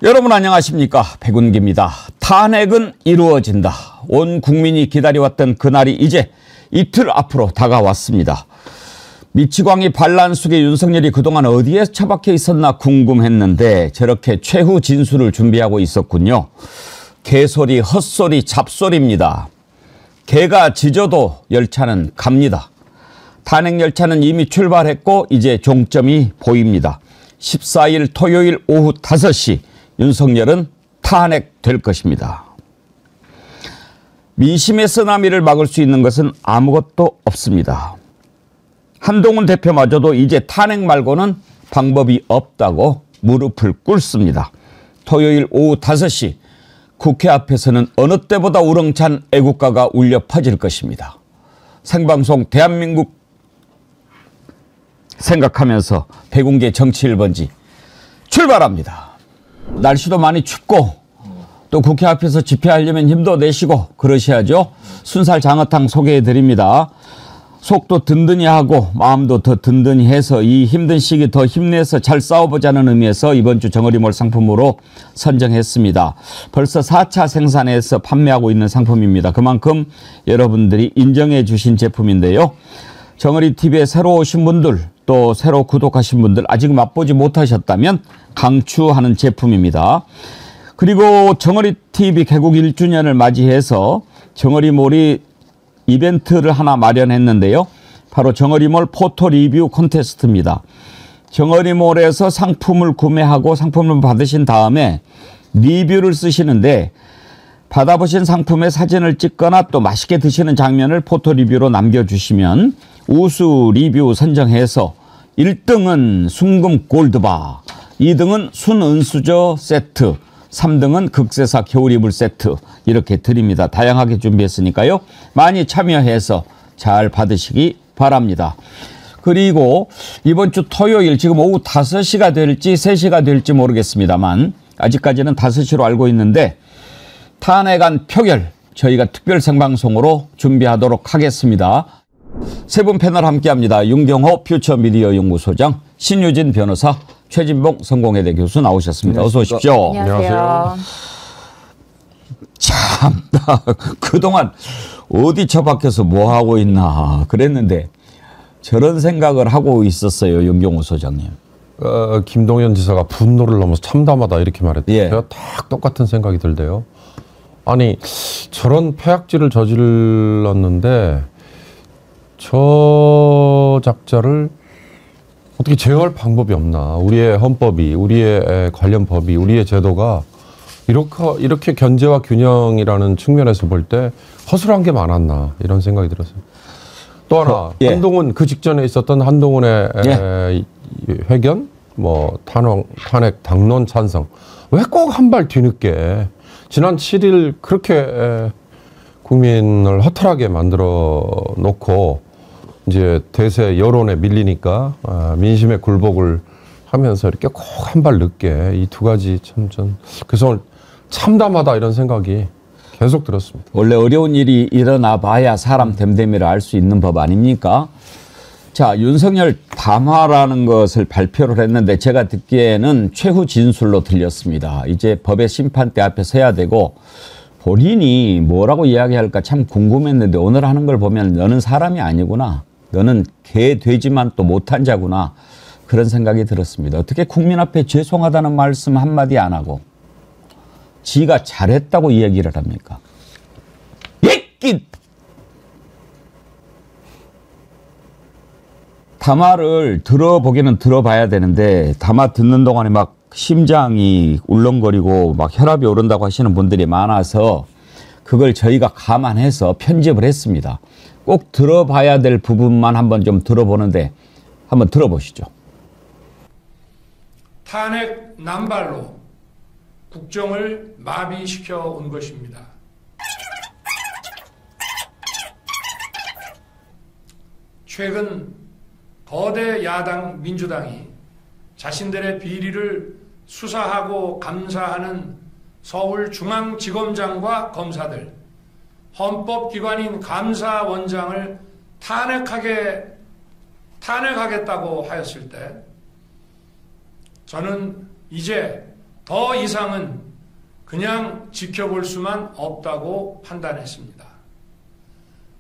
여러분 안녕하십니까? 백운기입니다. 탄핵은 이루어진다. 온 국민이 기다려왔던 그날이 이제 이틀 앞으로 다가왔습니다. 미치광이 반란 속에 윤석열이 그동안 어디에 처박혀 있었나 궁금했는데 저렇게 최후 진술을 준비하고 있었군요. 개소리, 헛소리, 잡소리입니다. 개가 짖어도 열차는 갑니다. 탄핵 열차는 이미 출발했고 이제 종점이 보입니다. 14일 토요일 오후 5시 윤석열은 탄핵될 것입니다. 민심의 쓰나미를 막을 수 있는 것은 아무것도 없습니다. 한동훈 대표마저도 이제 탄핵 말고는 방법이 없다고 무릎을 꿇습니다. 토요일 오후 5시 국회 앞에서는 어느 때보다 우렁찬 애국가가 울려 퍼질 것입니다. 생방송 대한민국 생각하면서 백운계 정치 1번지 출발합니다. 날씨도 많이 춥고 또 국회 앞에서 집회하려면 힘도 내시고 그러셔야죠. 순살 장어탕 소개해드립니다. 속도 든든히 하고 마음도 더 든든히 해서 이 힘든 시기 더 힘내서 잘 싸워보자는 의미에서 이번 주 정어리몰 상품으로 선정했습니다. 벌써 4차 생산해서 판매하고 있는 상품입니다. 그만큼 여러분들이 인정해 주신 제품인데요. 정어리TV에 새로 오신 분들 또 새로 구독하신 분들 아직 맛보지 못하셨다면 강추하는 제품입니다. 그리고 정어리TV 개국 1주년을 맞이해서 정어리몰이 이벤트를 하나 마련했는데요. 바로 정어리몰 포토 리뷰 콘테스트입니다. 정어리몰에서 상품을 구매하고 상품을 받으신 다음에 리뷰를 쓰시는데 받아보신 상품의 사진을 찍거나 또 맛있게 드시는 장면을 포토 리뷰로 남겨주시면 우수 리뷰 선정해서 1등은 순금 골드바, 2등은 순은수저 세트, 3등은 극세사 겨울이불 세트 이렇게 드립니다. 다양하게 준비했으니까요. 많이 참여해서 잘 받으시기 바랍니다. 그리고 이번 주 토요일 지금 오후 5시가 될지 3시가 될지 모르겠습니다만 아직까지는 5시로 알고 있는데 탄핵안 표결 저희가 특별 생방송으로 준비하도록 하겠습니다. 세 분 패널 함께합니다. 윤경호 퓨처미디어 연구소장, 신유진 변호사, 최진봉 성공회대 교수 나오셨습니다. 어서 오십시오. 안녕하세요. 참나 그동안 어디 처박혀서 뭐 하고 있나 그랬는데 저런 생각을 하고 있었어요. 윤경호 소장님. 김동연 지사가 분노를 넘어서 참담하다 이렇게 말했대요. 예. 제가 딱 똑같은 생각이 들대요. 아니 저런 폐악질을 저질렀는데 저 작자를 어떻게 제어할 방법이 없나. 우리의 헌법이, 우리의 관련 법이, 우리의 제도가 이렇게 견제와 균형이라는 측면에서 볼 때 허술한 게 많았나 이런 생각이 들었어요. 또 하나 예. 한동훈 그 직전에 있었던 한동훈의 회견, 뭐 탄핵 당론 찬성. 왜 꼭 한 발 뒤늦게 지난 7일 그렇게 국민을 허탈하게 만들어 놓고 이제 대세 여론에 밀리니까 민심의 굴복을 하면서 이렇게 꼭 한 발 늦게 이 두 가지 그래서 오늘 참담하다 이런 생각이 계속 들었습니다. 원래 어려운 일이 일어나 봐야 사람 됨됨이를 알 수 있는 법 아닙니까? 자, 윤석열 담화라는 것을 발표를 했는데 제가 듣기에는 최후 진술로 들렸습니다. 이제 법의 심판대 앞에 서야 되고 본인이 뭐라고 이야기할까 참 궁금했는데 오늘 하는 걸 보면 너는 사람이 아니구나. 너는 개, 돼지만 또 못한 자구나. 그런 생각이 들었습니다. 어떻게 국민 앞에 죄송하다는 말씀 한마디 안 하고 지가 잘했다고 이야기를 합니까? 예끼! 담화를 들어보기는 들어봐야 되는데 담화 듣는 동안에 막 심장이 울렁거리고 막 혈압이 오른다고 하시는 분들이 많아서 그걸 저희가 감안해서 편집을 했습니다. 꼭 들어봐야 될 부분만 한번 좀 들어보는데 한번 들어보시죠. 탄핵 남발로 국정을 마비시켜 온 것입니다. 최근 거대 야당 민주당이 자신들의 비리를 수사하고 감사하는 서울중앙지검장과 검사들, 헌법기관인 감사원장을 탄핵하겠다고 하였을 때 저는 이제 더 이상은 그냥 지켜볼 수만 없다고 판단했습니다.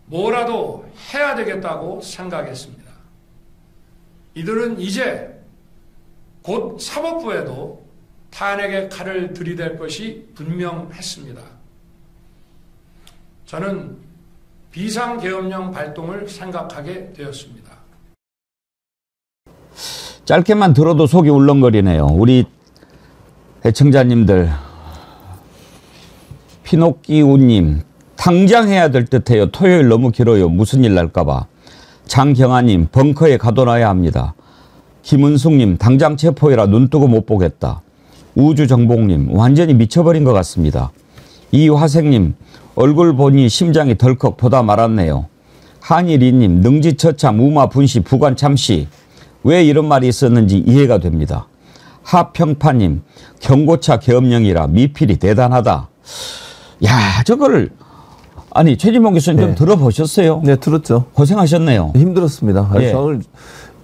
뭐라도 해야 되겠다고 생각했습니다. 이들은 이제 곧 사법부에도 탄핵의 칼을 들이댈 것이 분명했습니다. 저는 비상계엄령 발동을 생각하게 되었습니다. 짧게만 들어도 속이 울렁거리네요. 우리 애청자님들, 피노키우님, 당장 해야 될 듯해요. 토요일 너무 길어요. 무슨 일 날까봐. 장경아님, 벙커에 가둬놔야 합니다. 김은숙님, 당장 체포해라. 눈 뜨고 못 보겠다. 우주정복님, 완전히 미쳐버린 것 같습니다. 이화생님, 얼굴 보니 심장이 덜컥 보다 말았네요. 한일이님, 능지처참, 우마분시, 부관참시. 왜 이런 말이 있었는지 이해가 됩니다. 하평파님, 경고차 계엄령이라 미필이 대단하다. 야, 저걸 아니 최진봉 교수님 좀 들어보셨어요? 네, 들었죠. 고생하셨네요. 힘들었습니다. 예. 저는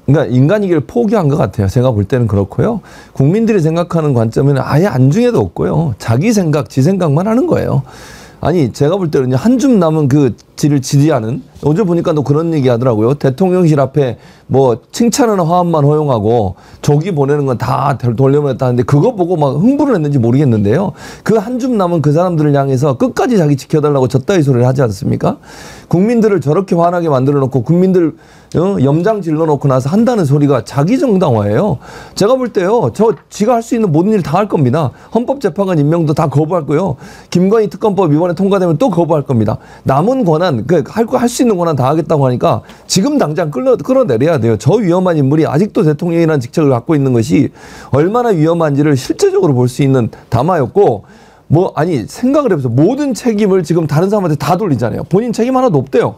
그러니까 인간이기를 포기한 것 같아요. 제가 볼 때는 그렇고요. 국민들이 생각하는 관점에는 아예 안중에도 없고요. 자기 생각, 지 생각만 하는 거예요. 아니 제가 볼 때는 한 줌 남은 그 지를 지지하는, 어제 보니까 또 그런 얘기 하더라고요. 대통령실 앞에 뭐 칭찬하는 화합만 허용하고 조기 보내는 건 다 돌려보냈다는데 그거 보고 막 흥분을 했는지 모르겠는데요. 그 한 줌 남은 그 사람들을 향해서 끝까지 자기 지켜달라고 저따위 소리를 하지 않습니까? 국민들을 저렇게 화나게 만들어 놓고 국민들 염장 질러 놓고 나서 한다는 소리가 자기 정당화예요. 제가 볼 때요. 지가 할 수 있는 모든 일 다 할 겁니다. 헌법재판관 임명도 다 거부할 거요. 김건희 특검법 이번에 통과되면 또 거부할 겁니다. 남은 권한, 할 수 있는 권한 다 하겠다고 하니까 지금 당장 끌어내려야 돼요. 저 위험한 인물이 아직도 대통령이라는 직책을 갖고 있는 것이 얼마나 위험한지를 실제적으로 볼 수 있는 담화였고, 생각을 해보세요. 모든 책임을 지금 다른 사람한테 다 돌리잖아요. 본인 책임 하나도 없대요.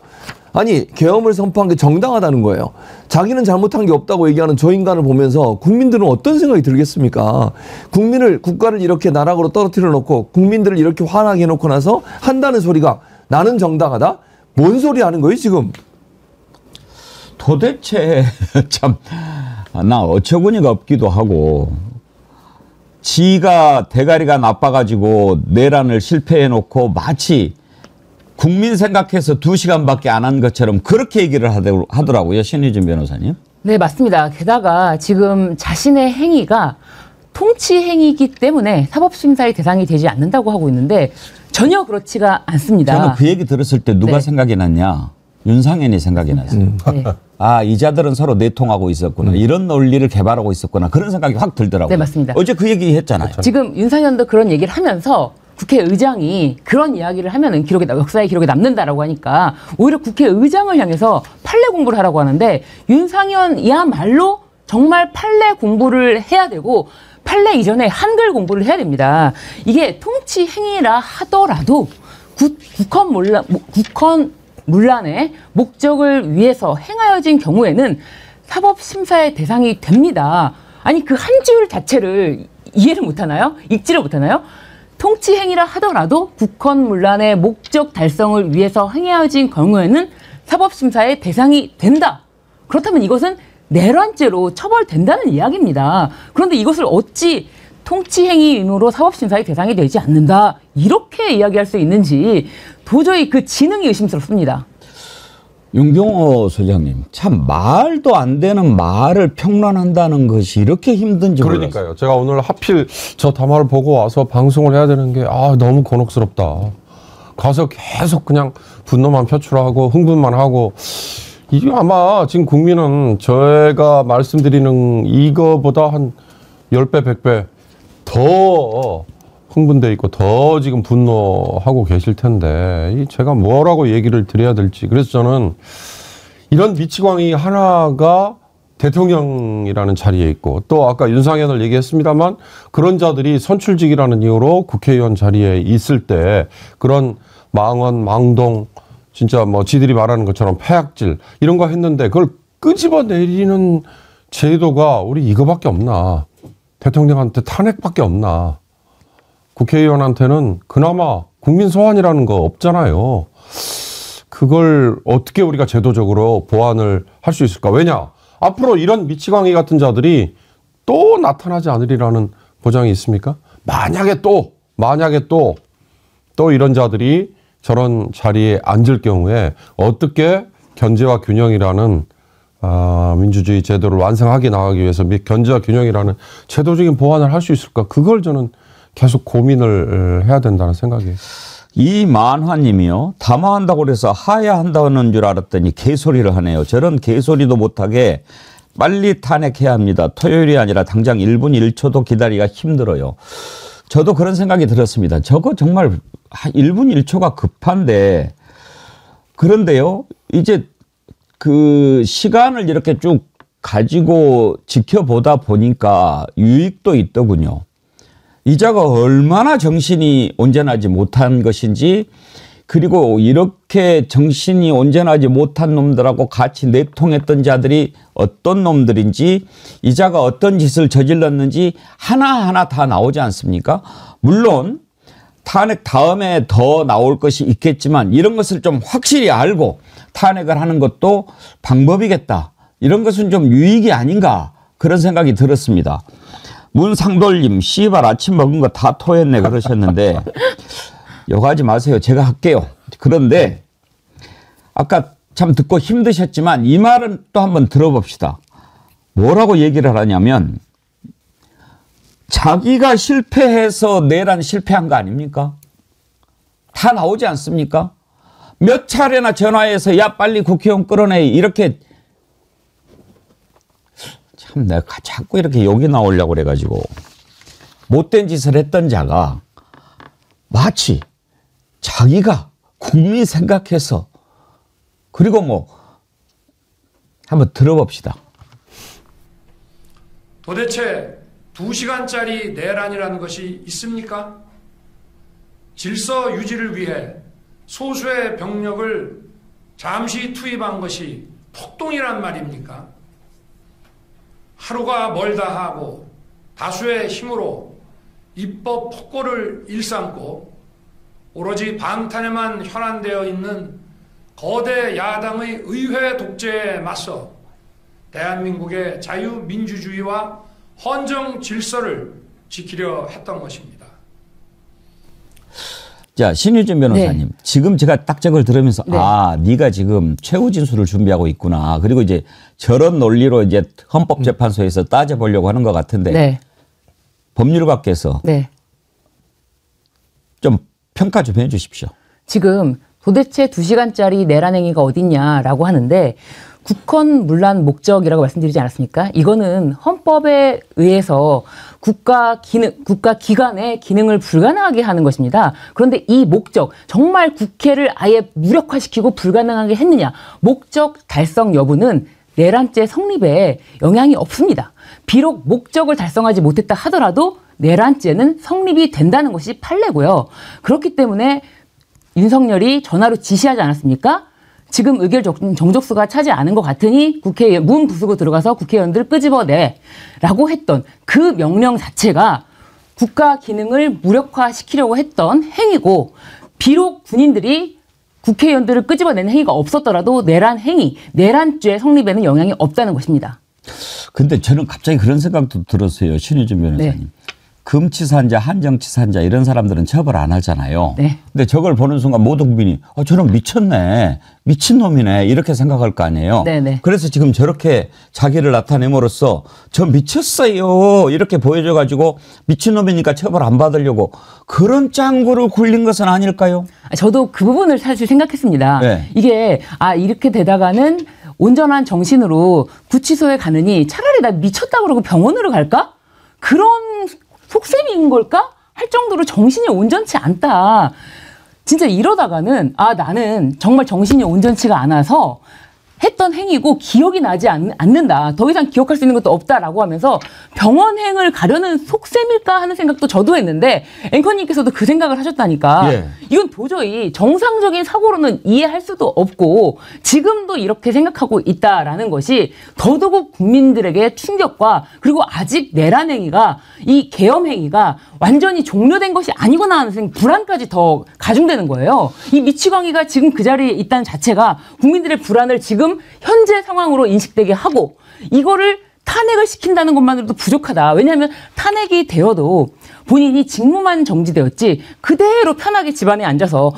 아니, 계엄을 선포한 게 정당하다는 거예요. 자기는 잘못한 게 없다고 얘기하는 저 인간을 보면서 국민들은 어떤 생각이 들겠습니까? 국가를 이렇게 나락으로 떨어뜨려 놓고 국민들을 이렇게 화나게 해놓고 나서 한다는 소리가 나는 정당하다? 뭔 소리 하는 거예요, 지금? 도대체 참 나 어처구니가 없기도 하고, 지가 대가리가 나빠가지고 내란을 실패해놓고 마치 국민 생각해서 2시간밖에 안 한 것처럼 그렇게 얘기를 하더라고요. 신의준 변호사님. 네, 맞습니다. 게다가 지금 자신의 행위가 통치 행위이기 때문에 사법심사의 대상이 되지 않는다고 하고 있는데 전혀 그렇지가 않습니다. 저는 그 얘기 들었을 때 누가 네. 생각이 났냐. 윤상현이 생각이 났어요. 네. 아, 이 자들은 서로 내통하고 있었구나. 이런 논리를 개발하고 있었구나. 그런 생각이 확 들더라고요. 네, 맞습니다. 어제 그 얘기 했잖아요. 지금 윤상현도 그런 얘기를 하면서 국회의장이 그런 이야기를 하면은 역사의 기록에 남는다라고 하니까 오히려 국회의장을 향해서 판례 공부를 하라고 하는데, 윤상현이야말로 정말 판례 공부를 해야 되고 판례 이전에 한글 공부를 해야 됩니다. 이게 통치 행위라 하더라도 국헌 문란의 목적을 위해서 행하여진 경우에는 사법심사의 대상이 됩니다. 아니, 그 한 줄 자체를 이해를 못하나요? 읽지를 못하나요? 통치 행위라 하더라도 국헌 문란의 목적 달성을 위해서 행하여진 경우에는 사법심사의 대상이 된다. 그렇다면 이것은 내란죄로 처벌된다는 이야기입니다. 그런데 이것을 어찌 통치행위 의무로 사법심사의 대상이 되지 않는다, 이렇게 이야기할 수 있는지 도저히 그 지능이 의심스럽습니다. 윤경호 소장님, 참 말도 안 되는 말을 평론한다는 것이 이렇게 힘든지 몰랐어요. 그러니까요. 제가 오늘 하필 저 담화를 보고 와서 방송을 해야 되는 게 너무 곤혹스럽다. 가서 계속 그냥 분노만 표출하고 흥분만 하고, 이게 아마 지금 국민은 저희가 말씀드리는 이거보다 한 10배, 100배 더 흥분돼 있고 더 지금 분노하고 계실 텐데, 제가 뭐라고 얘기를 드려야 될지. 그래서 저는 이런 미치광이 하나가 대통령이라는 자리에 있고, 또 아까 윤상현을 얘기했습니다만 그런 자들이 선출직이라는 이유로 국회의원 자리에 있을 때 그런 망언, 망동, 진짜 뭐 지들이 말하는 것처럼 폐악질 이런 거 했는데 그걸 끄집어 내리는 제도가 우리 이거밖에 없나? 대통령한테 탄핵밖에 없나? 국회의원한테는 그나마 국민 소환이라는 거 없잖아요. 그걸 어떻게 우리가 제도적으로 보완을 할 수 있을까? 왜냐? 앞으로 이런 미치광이 같은 자들이 또 나타나지 않으리라는 보장이 있습니까? 만약에 또 이런 자들이 저런 자리에 앉을 경우에 어떻게 견제와 균형이라는 민주주의 제도를 완성하게 나가기 위해서 견제와 균형이라는 제도적인 보완을 할 수 있을까? 그걸 저는 계속 고민을 해야 된다는 생각이에요. 이만화님이요. 담화한다고 그래서 하야한다는 줄 알았더니 개소리를 하네요. 저런 개소리도 못하게 빨리 탄핵해야 합니다. 토요일이 아니라 당장 1분 1초도 기다리기가 힘들어요. 저도 그런 생각이 들었습니다. 저거 정말 1분 1초가 급한데, 그런데요, 이제 그 시간을 이렇게 쭉 가지고 지켜보다 보니까 유익도 있더군요. 이자가 얼마나 정신이 온전하지 못한 것인지, 그리고 이렇게 정신이 온전하지 못한 놈들하고 같이 내통했던 자들이 어떤 놈들인지, 이자가 어떤 짓을 저질렀는지 하나하나 다 나오지 않습니까? 물론 탄핵 다음에 더 나올 것이 있겠지만 이런 것을 좀 확실히 알고 탄핵을 하는 것도 방법이겠다. 이런 것은 좀 유익이 아닌가, 그런 생각이 들었습니다. 문상돌님, 씨발 아침 먹은 거 다 토했네 그러셨는데 욕하지 마세요. 제가 할게요. 그런데 아까 참 듣고 힘드셨지만 이 말은 또 한번 들어봅시다. 뭐라고 얘기를 하냐면, 자기가 실패해서 내란 실패한 거 아닙니까? 다 나오지 않습니까? 몇 차례나 전화해서 야 빨리 국회의원 끌어내, 이렇게. 참 내가 자꾸 이렇게 욕이 나오려고 그래가지고. 못된 짓을 했던 자가 마치 자기가 국민 생각해서, 그리고 뭐 한번 들어봅시다. 도대체 2시간짜리 내란이라는 것이 있습니까? 질서 유지를 위해 소수의 병력을 잠시 투입한 것이 폭동이란 말입니까? 하루가 멀다 하고 다수의 힘으로 입법 폭거를 일삼고 오로지 방탄에만 현안되어 있는 거대 야당의 의회 독재에 맞서 대한민국의 자유민주주의와 헌정 질서를 지키려 했던 것입니다. 자, 신유진 변호사님. 네. 지금 제가 딱 저걸 들으면서 네. 아, 네가 지금 최후 진술을 준비하고 있구나. 그리고 이제 저런 논리로 이제 헌법재판소에서 따져보려고 하는 것 같은데 네. 법률가께서 네. 좀 평가 좀 해 주십시오. 지금 도대체 2시간짜리 내란 행위가 어딨냐라고 하는데, 국헌 문란 목적이라고 말씀드리지 않았습니까? 이거는 헌법에 의해서 국가 기관의 기능을 불가능하게 하는 것입니다. 그런데 이 목적, 정말 국회를 아예 무력화시키고 불가능하게 했느냐? 목적 달성 여부는 내란죄 성립에 영향이 없습니다. 비록 목적을 달성하지 못했다 하더라도 내란죄는 성립이 된다는 것이 판례고요. 그렇기 때문에 윤석열이 전화로 지시하지 않았습니까? 지금 의결 정족수가 차지 않은 것 같으니 국회 문 부수고 들어가서 국회의원들 끄집어내라고 했던 그 명령 자체가 국가 기능을 무력화시키려고 했던 행위고, 비록 군인들이 국회의원들을 끄집어내는 행위가 없었더라도 내란 행위, 내란죄 성립에는 영향이 없다는 것입니다. 근데 저는 갑자기 그런 생각도 들었어요. 신유진 변호사님. 네. 금치산자, 한정치산자 이런 사람들은 처벌 안 하잖아요. 네. 근데 저걸 보는 순간 모든 국민이 저는 미쳤네, 미친놈이네 이렇게 생각할 거 아니에요. 네네. 그래서 지금 저렇게 자기를 나타냄으로써 저 미쳤어요 이렇게 보여줘가지고 미친놈이니까 처벌 안 받으려고 그런 짱구를 굴린 것은 아닐까요? 저도 그 부분을 사실 생각했습니다. 네. 이게 이렇게 되다가는 온전한 정신으로 구치소에 가느니 차라리 나 미쳤다 그러고 병원으로 갈까? 그런 속셈인 걸까? 할 정도로 정신이 온전치 않다. 진짜 이러다가는 나는 정말 정신이 온전치가 않아서 했던 행위고 기억이 나지 않는다. 더 이상 기억할 수 있는 것도 없다라고 하면서 병원행을 가려는 속셈일까 하는 생각도 저도 했는데, 앵커님께서도 그 생각을 하셨다니까. 예. 이건 도저히 정상적인 사고로는 이해할 수도 없고 지금도 이렇게 생각하고 있다라는 것이 더더욱 국민들에게 충격과, 그리고 아직 내란 행위가, 이 계엄 행위가 완전히 종료된 것이 아니구나 하는 불안까지 더 가중되는 거예요. 이 미치광이가 지금 그 자리에 있다는 자체가 국민들의 불안을 지금 현재 상황으로 인식되게 하고, 이거를 탄핵을 시킨다는 것만으로도 부족하다. 왜냐하면 탄핵이 되어도 본인이 직무만 정지되었지 그대로 편하게 집안에 앉아서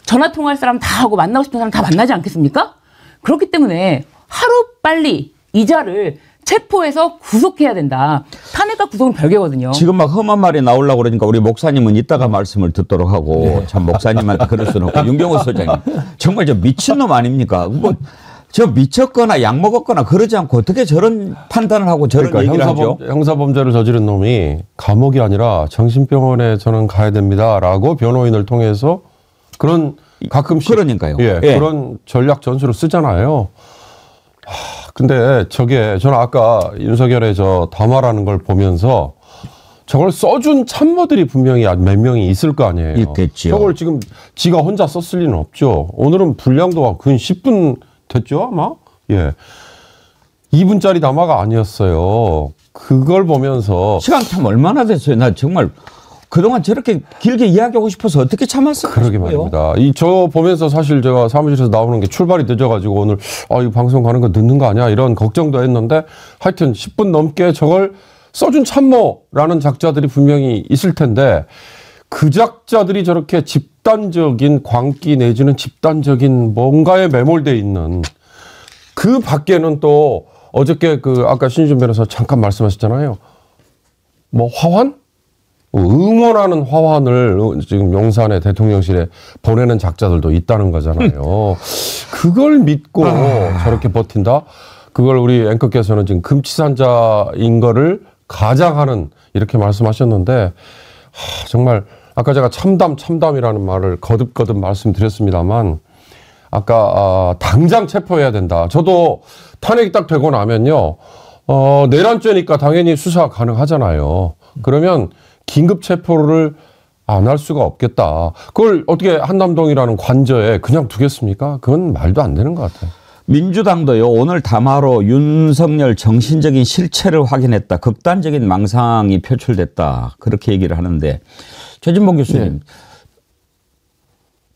전화 통화할 사람 다 하고 만나고 싶은 사람 다 만나지 않겠습니까? 그렇기 때문에 하루빨리 이자를 체포해서 구속해야 된다. 탄핵과 구속은 별개거든요. 지금 막 험한 말이 나오려고 그러니까 우리 목사님은 이따가 말씀을 듣도록 하고 참 목사님한테 그럴 수는 없고 윤경호 소장님 정말 저 미친놈 아닙니까? 뭐 저 미쳤거나 약 먹었거나 그러지 않고 어떻게 저런 판단을 하고 저런 얘기를 하죠? 형사범죄를 저지른 놈이 감옥이 아니라 정신병원에 저는 가야 됩니다라고 변호인을 통해서 그런 가끔씩 그러니까요. 예, 예. 그런 전략 전술을 쓰잖아요. 근데 저는 아까 윤석열의 저 담화라는 걸 보면서 저걸 써준 참모들이 분명히 몇 명이 있을 거 아니에요. 있겠지요. 저걸 지금 지가 혼자 썼을 리는 없죠. 오늘은 분량도 근 10분 됐죠, 아마? 예. 2분짜리 담화가 아니었어요. 그걸 보면서 시간 참 얼마나 됐어요. 나 정말 그동안 저렇게 길게 이야기하고 싶어서 어떻게 참았어요? 그러게 말입니다. 저 보면서 사실 제가 사무실에서 나오는 게 출발이 늦어가지고 오늘 이 방송 가는 거 늦는 거 아니야? 이런 걱정도 했는데 하여튼 10분 넘게 저걸 써준 참모라는 작자들이 분명히 있을 텐데 그 작자들이 저렇게 집단적인 광기 내지는 집단적인 뭔가에 매몰돼 있는 그 밖에는 또 어저께 아까 신준 변호사 잠깐 말씀하셨잖아요. 뭐 화환? 응원하는 화환을 지금 용산의 대통령실에 보내는 작자들도 있다는 거잖아요. 그걸 믿고 저렇게 버틴다? 그걸 우리 앵커께서는 지금 금치산자인 거를 가장하는 이렇게 말씀하셨는데 정말 아까 제가 참담이라는 말을 거듭 말씀드렸습니다만 아까 당장 체포해야 된다. 저도 탄핵이 딱 되고 나면요. 내란죄니까 당연히 수사 가능하잖아요. 그러면 긴급 체포를 안 할 수가 없겠다. 그걸 어떻게 한남동이라는 관저에 그냥 두겠습니까? 그건 말도 안 되는 것 같아요. 민주당도요. 오늘 담화로 윤석열 정신적인 실체를 확인했다. 극단적인 망상이 표출됐다. 그렇게 얘기를 하는데 최진봉 교수님.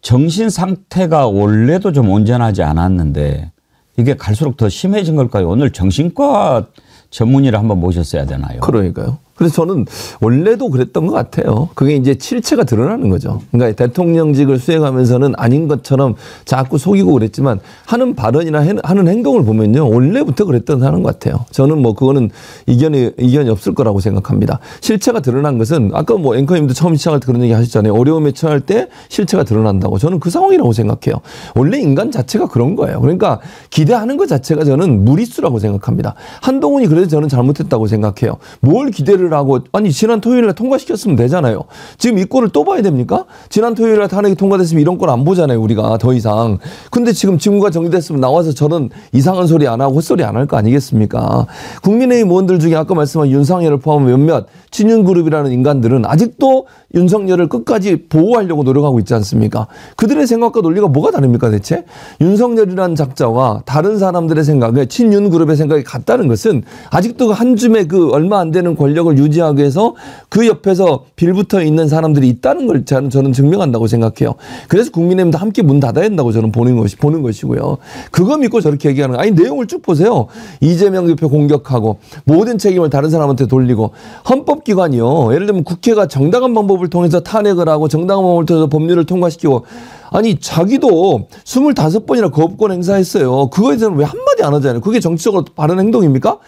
정신 상태가 원래도 좀 온전하지 않았는데 이게 갈수록 더 심해진 걸까요? 오늘 정신과 전문의를 한번 모셨어야 되나요? 그러니까요. 그래서 저는 원래도 그랬던 것 같아요. 그게 이제 실체가 드러나는 거죠. 그러니까 대통령직을 수행하면서는 아닌 것처럼 자꾸 속이고 그랬지만 하는 발언이나 하는 행동을 보면요. 원래부터 그랬던 사람 같아요. 저는 뭐 그거는 이견이 없을 거라고 생각합니다. 실체가 드러난 것은 아까 뭐 앵커님도 처음 시작할 때 그런 얘기 하셨잖아요. 어려움에 처할 때 실체가 드러난다고. 저는 그 상황이라고 생각해요. 원래 인간 자체가 그런 거예요. 그러니까 기대하는 것 자체가 저는 무리수라고 생각합니다. 한동훈이 그래서 저는 잘못했다고 생각해요. 뭘 기대를 하고 아니 지난 토요일에 통과시켰으면 되잖아요. 지금 이 꼴을 또 봐야 됩니까? 지난 토요일에 탄핵이 통과됐으면 이런 꼴 안 보잖아요. 우리가 더 이상. 근데 지금 직무가 정지됐으면 나와서 저런 이상한 소리 안 하고 헛소리 안 할 거 아니겠습니까? 국민의힘 의원들 중에 아까 말씀한 윤상열을 포함한 몇몇 친윤그룹이라는 인간들은 아직도 윤석열을 끝까지 보호하려고 노력하고 있지 않습니까? 그들의 생각과 논리가 뭐가 다릅니까 대체? 윤석열이라는 작자와 다른 사람들의 생각에 친윤그룹의 생각이 같다는 것은 아직도 한 줌의 얼마 안 되는 권력을 유지하기 위해서 그 옆에서 빌붙어 있는 사람들이 있다는 걸 저는 증명한다고 생각해요. 그래서 국민의힘도 함께 문 닫아야 된다고 저는 보는 것이고요. 그거 믿고 저렇게 얘기하는 거. 아니 내용을 쭉 보세요. 이재명 대표 공격하고 모든 책임을 다른 사람한테 돌리고 헌법기관이요. 예를 들면 국회가 정당한 방법을 통해서 탄핵을 하고 정당한 방법을 통해서 법률을 통과시키고 아니 자기도 25번이나 거부권 행사했어요. 그거에 대해서는 왜 한마디 안 하잖아요. 그게 정치적으로 바른 행동입니까?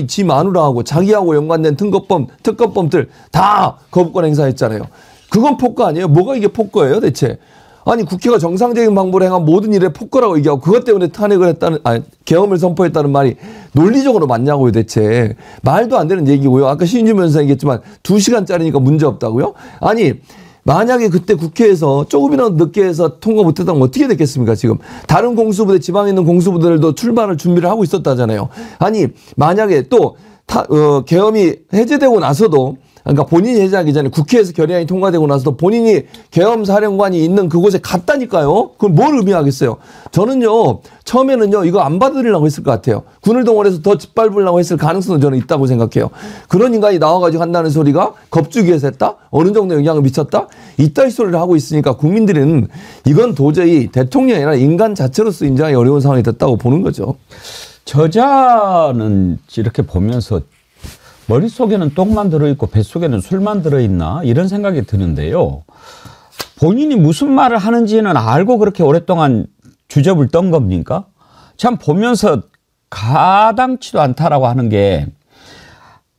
지 마누라하고 자기하고 연관된 특검범들 다 거부권 행사했잖아요. 그건 폭거 아니에요? 뭐가 이게 폭거예요 대체? 아니 국회가 정상적인 방법으로 행한 모든 일에 폭거라고 얘기하고 그것 때문에 탄핵을 계엄을 선포했다는 말이 논리적으로 맞냐고요 대체. 말도 안 되는 얘기고요. 아까 신인주 변호사 얘기했지만 2시간짜리니까 문제 없다고요? 아니 만약에 그때 국회에서 조금이라도 늦게 해서 통과 못했다면 어떻게 됐겠습니까 지금. 다른 공수부대 지방에 있는 공수부대들도 출발을 준비를 하고 있었다잖아요. 아니 만약에 또 계엄이 해제되고 나서도 그러니까 본인이 해제하기 전에 국회에서 결의안이 통과되고 나서도 본인이 계엄 사령관이 있는 그곳에 갔다니까요. 그럼 뭘 의미하겠어요? 저는요 처음에는요 이거 안 받으려고 했을 것 같아요. 군을 동원해서 더 짓밟으려고 했을 가능성은 저는 있다고 생각해요. 그런 인간이 나와가지고 한다는 소리가 겁주기에서 했다? 어느 정도 영향을 미쳤다? 이따위 소리를 하고 있으니까 국민들은 이건 도저히 대통령이 아니라 인간 자체로서 인정하기 어려운 상황이 됐다고 보는 거죠. 저자는 이렇게 보면서 머릿속에는 똥만 들어있고 뱃속에는 술만 들어있나 이런 생각이 드는데요. 본인이 무슨 말을 하는지는 알고 그렇게 오랫동안 주접을 떤 겁니까? 참 보면서 가당치도 않다라고 하는 게,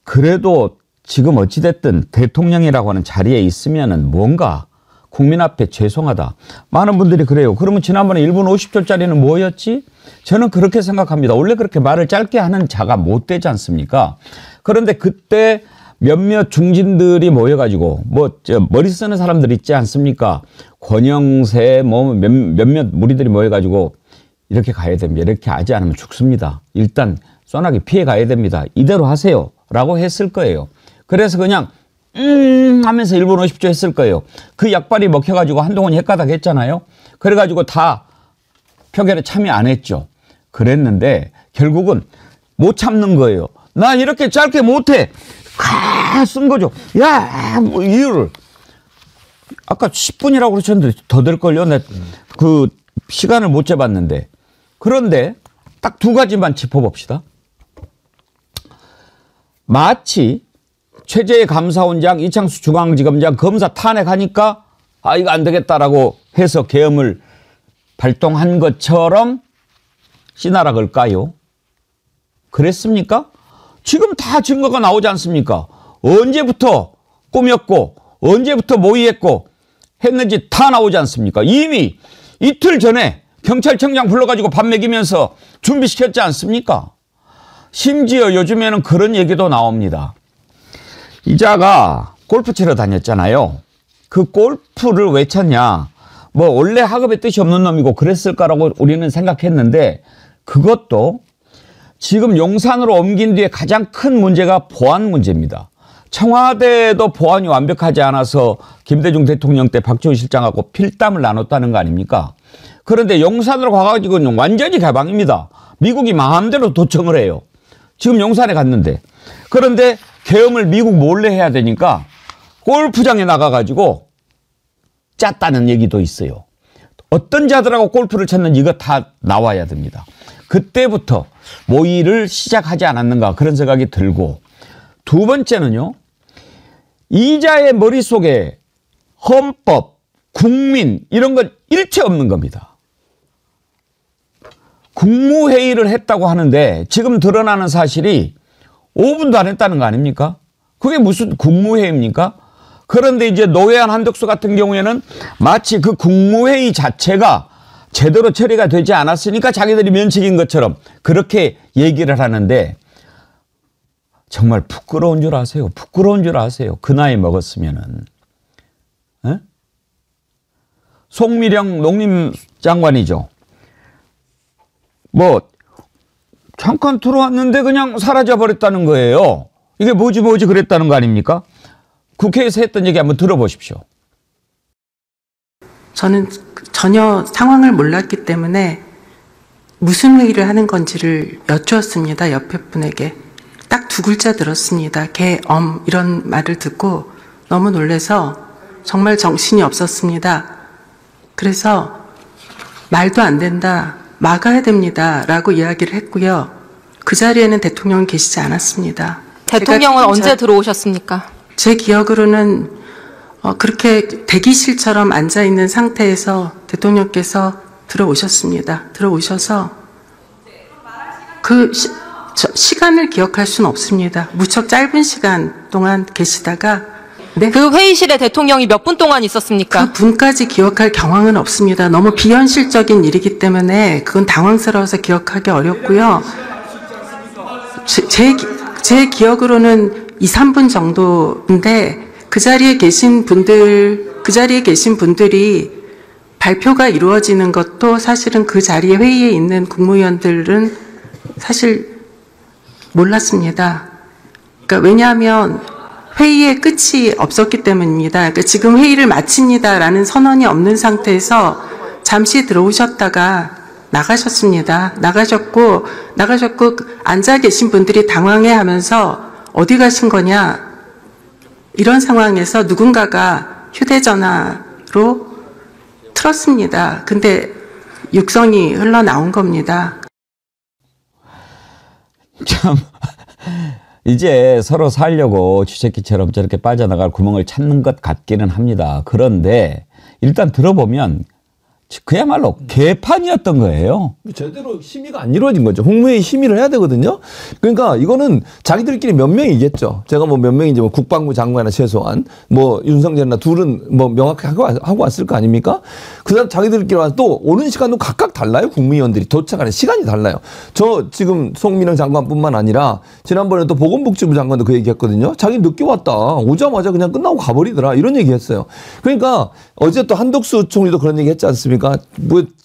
그래도 지금 어찌됐든 대통령이라고 하는 자리에 있으면은 뭔가 국민 앞에 죄송하다. 많은 분들이 그래요. 그러면 지난번에 1분 50초짜리는 뭐였지? 저는 그렇게 생각합니다. 원래 그렇게 말을 짧게 하는 자가 못 되지 않습니까? 그런데 그때 몇몇 중진들이 모여가지고 머리 쓰는 사람들 있지 않습니까? 권영세 몇몇 무리들이 모여가지고 이렇게 가야 됩니다. 이렇게 하지 않으면 죽습니다. 일단 소나기 피해 가야 됩니다. 이대로 하세요. 라고 했을 거예요. 그래서 그냥 하면서 1분 50초 했을 거예요. 그 약발이 먹혀가지고 한동훈이 헷가닥 했잖아요. 그래가지고 다 표결에 참여 안 했죠. 그랬는데 결국은 못 참는 거예요. 나 이렇게 짧게 못해. 쓴 거죠. 야, 뭐 이유를. 아까 10분이라고 그러셨는데 더 될걸요. 내 그 시간을 못 재봤는데. 그런데 딱 두 가지만 짚어봅시다. 마치 최재해 감사원장, 이창수 중앙지검장 검사 탄핵하니까 이거 안 되겠다라고 해서 계엄을 발동한 것처럼 씨나라 걸까요? 그랬습니까? 지금 다 증거가 나오지 않습니까? 언제부터 꾸몄고 언제부터 모의했고 했는지 다 나오지 않습니까? 이미 이틀 전에 경찰청장 불러가지고 밥 먹이면서 준비시켰지 않습니까? 심지어 요즘에는 그런 얘기도 나옵니다. 이자가 골프 치러 다녔잖아요. 그 골프를 왜 쳤냐? 뭐 원래 학업에 뜻이 없는 놈이고 그랬을까라고 우리는 생각했는데, 그것도 지금 용산으로 옮긴 뒤에 가장 큰 문제가 보안 문제입니다. 청와대도 보안이 완벽하지 않아서 김대중 대통령 때 박지원 실장하고 필담을 나눴다는 거 아닙니까? 그런데 용산으로 가가지고는 완전히 개방입니다. 미국이 마음대로 도청을 해요. 지금 용산에 갔는데. 그런데 계엄을 미국 몰래 해야 되니까 골프장에 나가가지고 짰다는 얘기도 있어요. 어떤 자들하고 골프를 쳤는지 이거 다 나와야 됩니다. 그때부터 모의를 시작하지 않았는가 그런 생각이 들고, 두 번째는요. 이자의 머릿속에 헌법, 국민 이런 건 일체 없는 겁니다. 국무회의를 했다고 하는데 지금 드러나는 사실이 5분도 안 했다는 거 아닙니까? 그게 무슨 국무회의입니까? 그런데 이제 노회한 한덕수 같은 경우에는 마치 그 국무회의 자체가 제대로 처리가 되지 않았으니까 자기들이 면책인 것처럼 그렇게 얘기를 하는데, 정말 부끄러운 줄 아세요? 부끄러운 줄 아세요? 그 나이 먹었으면은. 에? 송미령 농림장관이죠. 뭐 잠깐 들어왔는데 그냥 사라져버렸다는 거예요. 이게 뭐지 그랬다는 거 아닙니까? 국회에서 했던 얘기 한번 들어보십시오. 저는 전혀 상황을 몰랐기 때문에 무슨 회의를 하는 건지를 여쭈었습니다. 옆에 분에게. 딱 두 글자 들었습니다. 계엄 이런 말을 듣고 너무 놀라서 정말 정신이 없었습니다. 그래서 말도 안 된다, 막아야 됩니다 라고 이야기를 했고요. 그 자리에는 대통령은 계시지 않았습니다. 대통령은 언제 들어오셨습니까? 제 기억으로는 그렇게 대기실처럼 앉아있는 상태에서 대통령께서 들어오셨습니다. 들어오셔서 그 시간을 기억할 수는 없습니다. 무척 짧은 시간 동안 계시다가 네. 그 회의실에 대통령이 몇 분 동안 있었습니까? 그 분까지 기억할 경황은 없습니다. 너무 비현실적인 일이기 때문에 그건 당황스러워서 기억하기 어렵고요. 제 기억으로는 2, 3분 정도인데 그 자리에 계신 분들이 발표가 이루어지는 것도 사실은 그 자리에 회의에 있는 국무위원들은 사실 몰랐습니다. 그러니까 왜냐하면 회의의 끝이 없었기 때문입니다. 그러니까 지금 회의를 마칩니다라는 선언이 없는 상태에서 잠시 들어오셨다가 나가셨습니다. 나가셨고 앉아 계신 분들이 당황해하면서 어디 가신 거냐 이런 상황에서 누군가가 휴대전화로 틀었습니다. 근데 육성이 흘러나온 겁니다. 참 이제 서로 살려고 쥐새끼처럼 저렇게 빠져나갈 구멍을 찾는 것 같기는 합니다. 그런데 일단 들어보면 그야말로 개판이었던 거예요. 제대로 심의가 안 이루어진 거죠. 국무회의 심의를 해야 되거든요. 그러니까 이거는 자기들끼리 몇 명이겠죠. 제가 뭐 몇 명인지 뭐 국방부 장관이나 최소한 뭐 윤석열이나 둘은 뭐 명확하게 하고 왔을 거 아닙니까? 그다음 자기들끼리 와서 또 오는 시간도 각각 달라요. 국무위원들이 도착하는 시간이 달라요. 저 지금 송민영 장관뿐만 아니라 지난번에 또 보건복지부 장관도 그 얘기했거든요. 자기 늦게 왔다. 오자마자 그냥 끝나고 가버리더라. 이런 얘기했어요. 그러니까 어제 또 한덕수 총리도 그런 얘기했지 않습니까?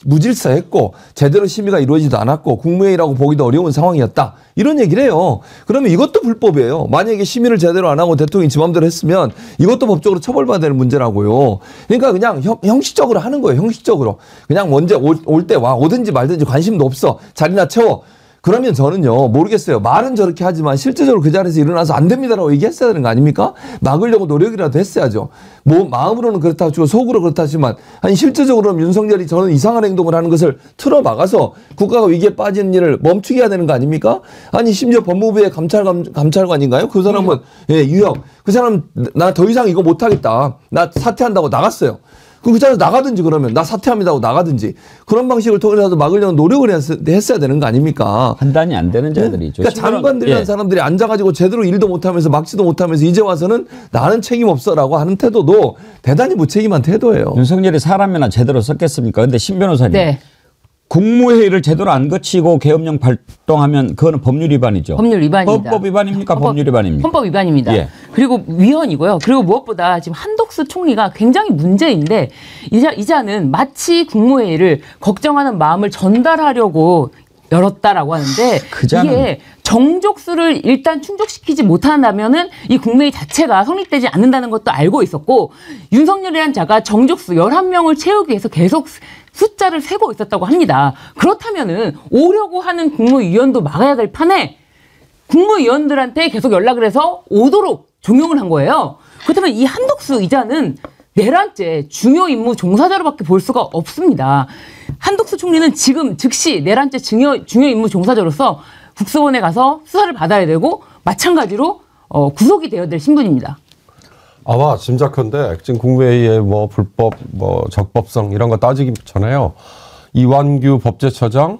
무질서했고 제대로 심의가 이루어지도 않았고 국무회의라고 보기도 어려운 상황이었다. 이런 얘기를 해요. 그러면 이것도 불법이에요. 만약에 심의를 제대로 안 하고 대통령이 지 맘대로 했으면 이것도 법적으로 처벌받아야 되는 문제라고요. 그러니까 그냥 형식적으로 하는 거예요. 형식적으로. 그냥 언제 올 때 와. 오든지 말든지 관심도 없어. 자리나 채워. 그러면 저는요, 모르겠어요. 말은 저렇게 하지만 실제적으로 그 자리에서 일어나서 안 됩니다라고 얘기했어야 되는 거 아닙니까? 막으려고 노력이라도 했어야죠. 뭐 마음으로는 그렇다 치고 속으로 그렇다 하지만 아니 실제적으로는 윤석열이 저는 이상한 행동을 하는 것을 틀어 막아서 국가가 위기에 빠지는 일을 멈추게 해야 되는 거 아닙니까? 아니 심지어 법무부의 감찰관인가요? 그 사람은 예, 유형. 그 사람 나 더 이상 이거 못 하겠다. 나 사퇴한다고 나갔어요. 그럼 그 자리에서 나가든지 그러면 나 사퇴합니다 하고 나가든지 그런 방식을 통해서 막으려는 노력을 했어야 되는 거 아닙니까? 판단이 안 되는 자들이죠. 그러니까 장관들이라는 사람들이 앉아가지고 제대로 일도 못하면서 막지도 못하면서 이제 와서는 나는 책임 없어라고 하는 태도도 대단히 무책임한 태도예요. 윤석열이 사람이나 제대로 썼겠습니까? 근데 신 변호사님. 네. 국무회의를 제대로 안 거치고 계엄령 발동하면 그거는 법률 위반이죠. 법률 위반입니다. 헌법 위반입니까? 법률 위반입니까? 헌법 위반입니다. 예. 그리고 위헌이고요. 그리고 무엇보다 지금 한덕수 총리가 굉장히 문제인데 이자는 마치 국무회의를 걱정하는 마음을 전달하려고 열었다라고 하는데 이게 정족수를 일단 충족시키지 못한다면은 이 국무회의 자체가 성립되지 않는다는 것도 알고 있었고 윤석열이라는 자가 정족수 11명을 채우기 위해서 계속 숫자를 세고 있었다고 합니다. 그렇다면은 오려고 하는 국무위원도 막아야 될 판에 국무위원들한테 계속 연락을 해서 오도록 종용을 한 거예요. 그렇다면 이 한덕수 이자는 내란죄 중요 임무 종사자로밖에 볼 수가 없습니다. 한덕수 총리는 지금 즉시 내란죄 중요 임무 종사자로서 국수원에 가서 수사를 받아야 되고 마찬가지로 구속이 되어야 될 신분입니다. 아마 짐작컨대 지금 국무회의에 뭐 불법, 뭐 적법성 이런 거 따지기 전에요. 이완규 법제처장,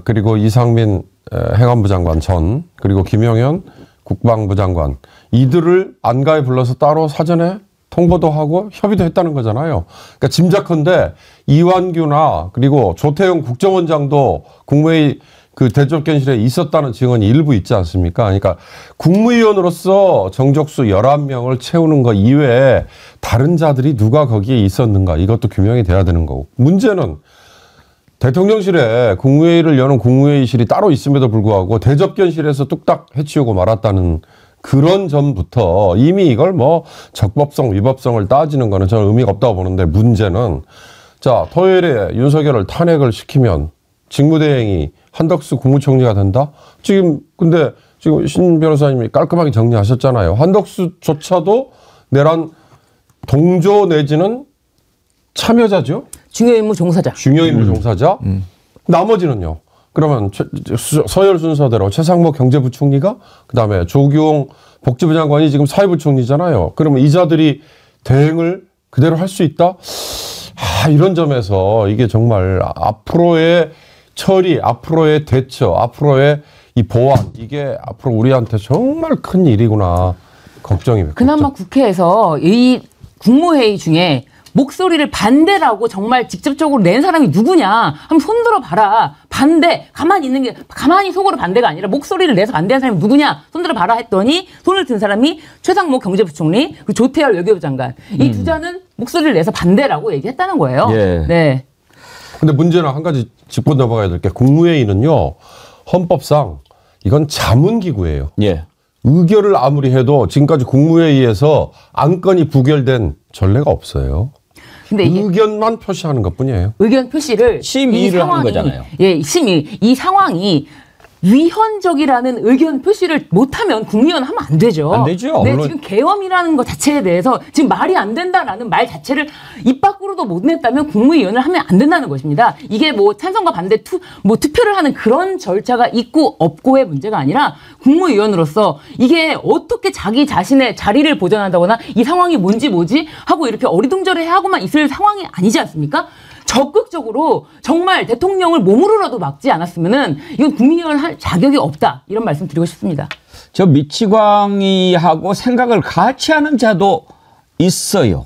그리고 이상민 행안부 장관 전, 그리고 김영현 국방부 장관 이들을 안가에 불러서 따로 사전에 통보도 하고 협의도 했다는 거잖아요. 그러니까 짐작컨대 이완규나 그리고 조태용 국정원장도 국무회의 그 대접견실에 있었다는 증언이 일부 있지 않습니까? 그러니까 국무위원으로서 정족수 11명을 채우는 것 이외에 다른 자들이 누가 거기에 있었는가 이것도 규명이 돼야 되는 거고. 문제는 대통령실에 국무회의를 여는 국무회의실이 따로 있음에도 불구하고 대접견실에서 뚝딱 해치우고 말았다는 그런 점부터 이미 이걸 뭐 적법성, 위법성을 따지는 거는 저는 의미가 없다고 보는데 문제는 자, 토요일에 윤석열을 탄핵을 시키면 직무대행이 한덕수 국무총리가 된다? 근데 지금 신 변호사님이 깔끔하게 정리하셨잖아요. 한덕수조차도 내란 동조 내지는 참여자죠? 중요 임무 종사자. 중요 임무 종사자. 나머지는요. 그러면 서열 순서대로 최상목 경제부총리가 그다음에 조규홍 복지부 장관이 지금 사회부총리잖아요. 그러면 이 자들이 대행을 그대로 할 수 있다? 이런 점에서 이게 정말 앞으로의 처리, 앞으로의 대처, 앞으로의 이 보완 이게 앞으로 우리한테 정말 큰 일이구나 걱정입니다. 그나마 국회에서 이 국무회의 중에 목소리를 반대라고 정말 직접적으로 낸 사람이 누구냐 한번 손들어 봐라. 반대. 가만히 있는 게 가만히 속으로 반대가 아니라 목소리를 내서 반대한 사람이 누구냐 손들어 봐라 했더니 손을 든 사람이 최상목 경제부총리 그리고 조태열 외교부 장관 이 두 자는 목소리를 내서 반대라고 얘기했다는 거예요. 예. 네. 근데 문제는 한 가지 짚고 넘어가야 될 게 국무회의는요. 헌법상 이건 자문기구예요. 예. 의결을 아무리 해도 지금까지 국무회의에서 안건이 부결된 전례가 없어요. 근데 의견만 표시하는 것뿐이에요. 의견 표시를 심의를 하는 거잖아요. 예, 심의. 이 상황이 위헌적이라는 의견 표시를 못하면 국민의원 하면 안 되죠. 안 되죠. 네, 물론. 지금 계엄이라는 것 자체에 대해서 지금 말이 안 된다라는 말 자체를 입 밖으로도 못 냈다면 국무위원을 하면 안 된다는 것입니다. 이게 뭐 찬성과 반대 투표를 하는 그런 절차가 있고 없고의 문제가 아니라 국무위원으로서 이게 어떻게 자기 자신의 자리를 보전한다거나 이 상황이 뭐지 하고 이렇게 어리둥절해하고만 있을 상황이 아니지 않습니까? 적극적으로 정말 대통령을 몸으로라도 막지 않았으면은 이건 국민의원 할 자격이 없다. 이런 말씀 드리고 싶습니다. 저 미치광이하고 생각을 같이 하는 자도 있어요.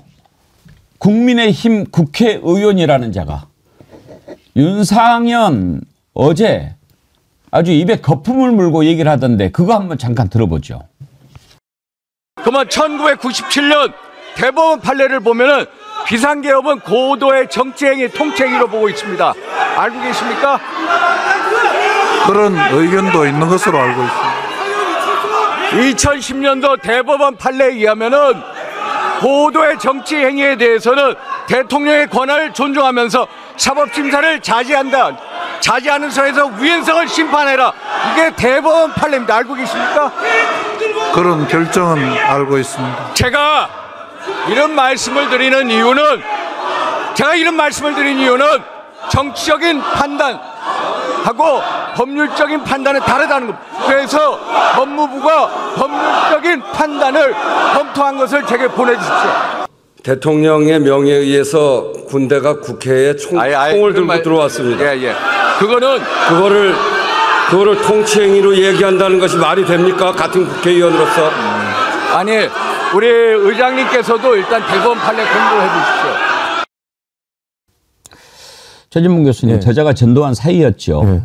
국민의힘 국회의원이라는 자가. 윤상현 어제 아주 입에 거품을 물고 얘기를 하던데 그거 한번 잠깐 들어보죠. 그러면 1997년 대법원 판례를 보면은 비상계엄은 고도의 정치행위, 통치행위로 보고 있습니다. 알고 계십니까? 그런 의견도 있는 것으로 알고 있습니다. 2010년도 대법원 판례에 의하면은 고도의 정치행위에 대해서는 대통령의 권한을 존중하면서 사법심사를 자제한다. 자제하는 선에서 위헌성을 심판해라. 이게 대법원 판례입니다. 알고 계십니까? 그런 결정은 알고 있습니다. 제가 이런 말씀을 드리는 이유는 정치적인 판단하고 법률적인 판단은 다르다는 겁니다. 그래서 법무부가 법률적인 판단을 검토한 것을 제게 보내주십시오. 대통령의 명예에 의해서 군대가 국회에 총을 들고 들어왔습니다. 예. 그거를 그거를 통치행위로 얘기한다는 것이 말이 됩니까? 같은 국회의원으로서. 아니, 우리 의장님께서도 일단 대법원 판례 공부해 주십시오. 최진봉 교수님, 저자가 전두환 사이였죠.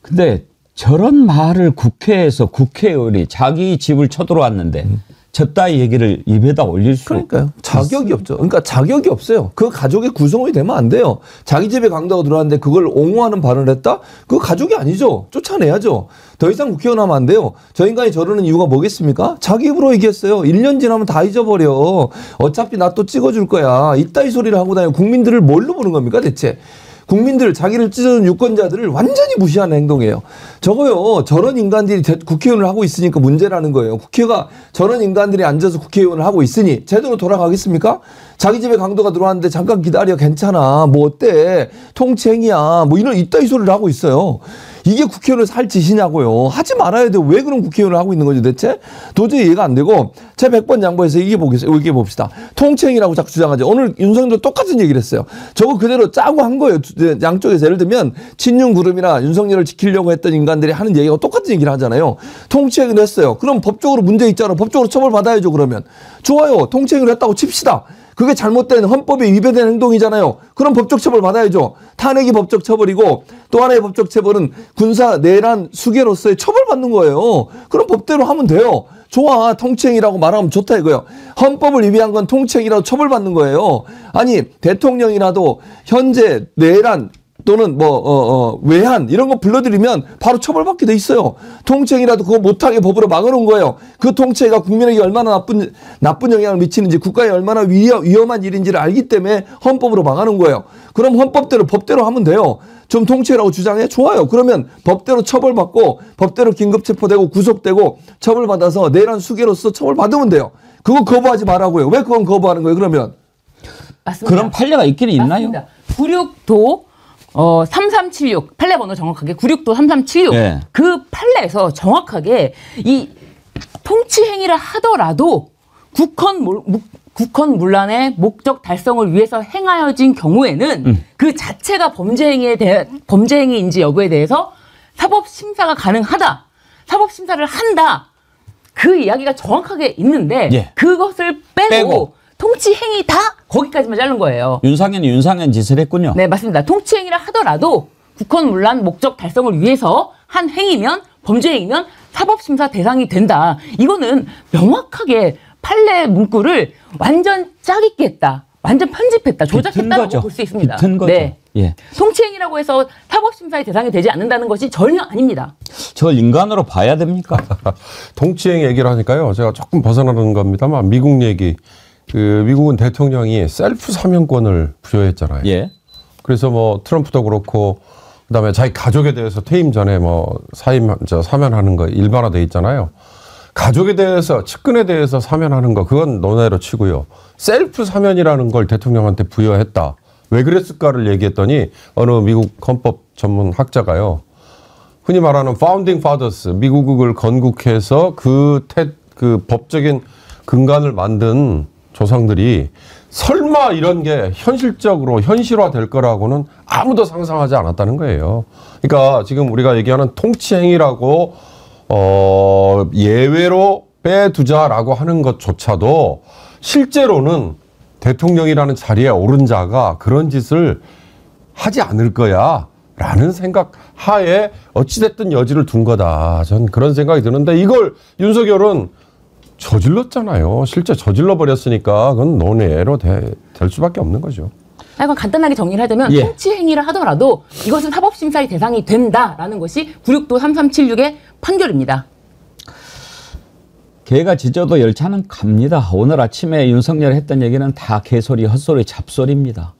근데 저런 말을 국회에서 국회의원이 자기 집을 쳐들어왔는데 저따위 얘기를 입에다 올릴 수 그러니까요. 자격이 없죠. 그러니까 자격이 없어요. 그 가족의 구성원이 되면 안 돼요. 자기 집에 강도가 들어왔는데 그걸 옹호하는 발언을 했다? 그거 가족이 아니죠. 쫓아내야죠. 더 이상 국회의원 하면 안 돼요. 저 인간이 저러는 이유가 뭐겠습니까? 자기 입으로 얘기했어요. 1년 지나면 다 잊어버려. 어차피 나 또 찍어줄 거야. 이따위 소리를 하고 다니고 국민들을 뭘로 보는 겁니까 대체? 국민들, 자기를 찢어준 유권자들을 완전히 무시하는 행동이에요. 저거요, 저런 인간들이 국회의원을 하고 있으니까 문제라는 거예요. 국회가 저런 인간들이 앉아서 국회의원을 하고 있으니 제대로 돌아가겠습니까? 자기 집에 강도가 들어왔는데 잠깐 기다려, 괜찮아, 뭐 어때, 통치행위야, 뭐 이런 이따위 소리를 하고 있어요. 이게 국회의원을 살 짓이냐고요. 하지 말아야 돼요. 왜 그런 국회의원을 하고 있는 거죠 대체? 도저히 이해가 안 되고 제 100번 양보해서 이게 봅시다. 통치행위라고 자꾸 주장하죠. 오늘 윤석열도 똑같은 얘기를 했어요. 저거 그대로 짜고 한 거예요. 양쪽에서 예를 들면 친윤그룹이나 윤석열을 지키려고 했던 인간들이 하는 얘기가 똑같은 얘기를 하잖아요. 통치행위를 했어요. 그럼 법적으로 문제 있잖아. 법적으로 처벌받아야죠 그러면. 좋아요. 통치행위를 했다고 칩시다. 그게 잘못된 헌법에 위배된 행동이잖아요. 그럼 법적 처벌 받아야죠. 탄핵이 법적 처벌이고 또 하나의 법적 처벌은 군사 내란 수괴로서의 처벌받는 거예요. 그럼 법대로 하면 돼요. 좋아. 통치행위라고 말하면 좋다 이거예요. 헌법을 위배한 건 통치행위라고 처벌받는 거예요. 아니 대통령이라도 현재 내란 또는 외환 이런 거 불러들이면 바로 처벌받게 돼 있어요. 통치행위라도 그거 못하게 법으로 막아놓은 거예요. 그 통치가 국민에게 얼마나 나쁜 영향을 미치는지 국가에 얼마나 위험한 일인지를 알기 때문에 헌법으로 막아놓은 거예요. 그럼 헌법대로 법대로 하면 돼요. 좀 통치라고 주장해? 좋아요. 그러면 법대로 처벌받고 법대로 긴급체포되고 구속되고 처벌받아서 내란 수괴로서 처벌받으면 돼요. 그거 거부하지 말라고요. 왜 그건 거부하는 거예요 그러면? 맞습니다. 그런 판례가 있기는 있나요? 맞습니다. 96도 3376 판례 번호 정확하게 96도 3376 네. 그 판례에서 정확하게 이 통치 행위를 하더라도 국헌 문란의 목적 달성을 위해서 행하여진 경우에는 그 자체가 범죄행위인지 여부에 대해서 사법 심사가 가능하다. 사법 심사를 한다. 그 이야기가 정확하게 있는데 예. 그것을 빼고 통치 행위 다 거기까지만 자른 거예요. 윤상현이 윤상현 짓을 했군요. 네, 맞습니다. 통치 행위를 하더라도 국헌문란 목적 달성을 위해서 한 행위면 범죄행위면 사법심사 대상이 된다. 이거는 명확하게 판례 문구를 완전 짜깁기 했다. 완전 편집했다. 조작했다고 볼 수 있습니다. 비튼 거죠. 네. 예. 통치행위라고 해서 사법심사의 대상이 되지 않는다는 것이 전혀 아닙니다. 저걸 인간으로 봐야 됩니까? 통치행위 얘기를 하니까요. 제가 조금 벗어나는 겁니다만 미국 얘기. 미국은 대통령이 셀프 사면권을 부여했잖아요. 예. 그래서 뭐 트럼프도 그렇고 그다음에 자기 가족에 대해서 퇴임 전에 뭐 사면하는 거 일반화돼 있잖아요. 가족에 대해서 측근에 대해서 사면하는 거 그건 논외로 치고요. 셀프 사면이라는 걸 대통령한테 부여했다. 왜 그랬을까를 얘기했더니 어느 미국 헌법 전문 학자가요. 흔히 말하는 파운딩 파더스, 미국을 건국해서 그 법적인 근간을 만든 조상들이 설마 이런 게 현실적으로 현실화될 거라고는 아무도 상상하지 않았다는 거예요. 그러니까 지금 우리가 얘기하는 통치행위라고 예외로 빼두자라고 하는 것조차도 실제로는 대통령이라는 자리에 오른 자가 그런 짓을 하지 않을 거야 라는 생각 하에 어찌됐든 여지를 둔 거다. 전 그런 생각이 드는데 이걸 윤석열은 저질렀잖아요. 실제 저질러 버렸으니까 그건 논외로 될 수밖에 없는 거죠. 약간 간단하게 정리를 하자면 예. 통치 행위를 하더라도 이것은 사법심사의 대상이 된다라는 것이 969 3376의 판결입니다. 개가 짖어도 열차는 갑니다. 오늘 아침에 윤석열 했던 얘기는 다 개소리, 헛소리, 잡소리입니다.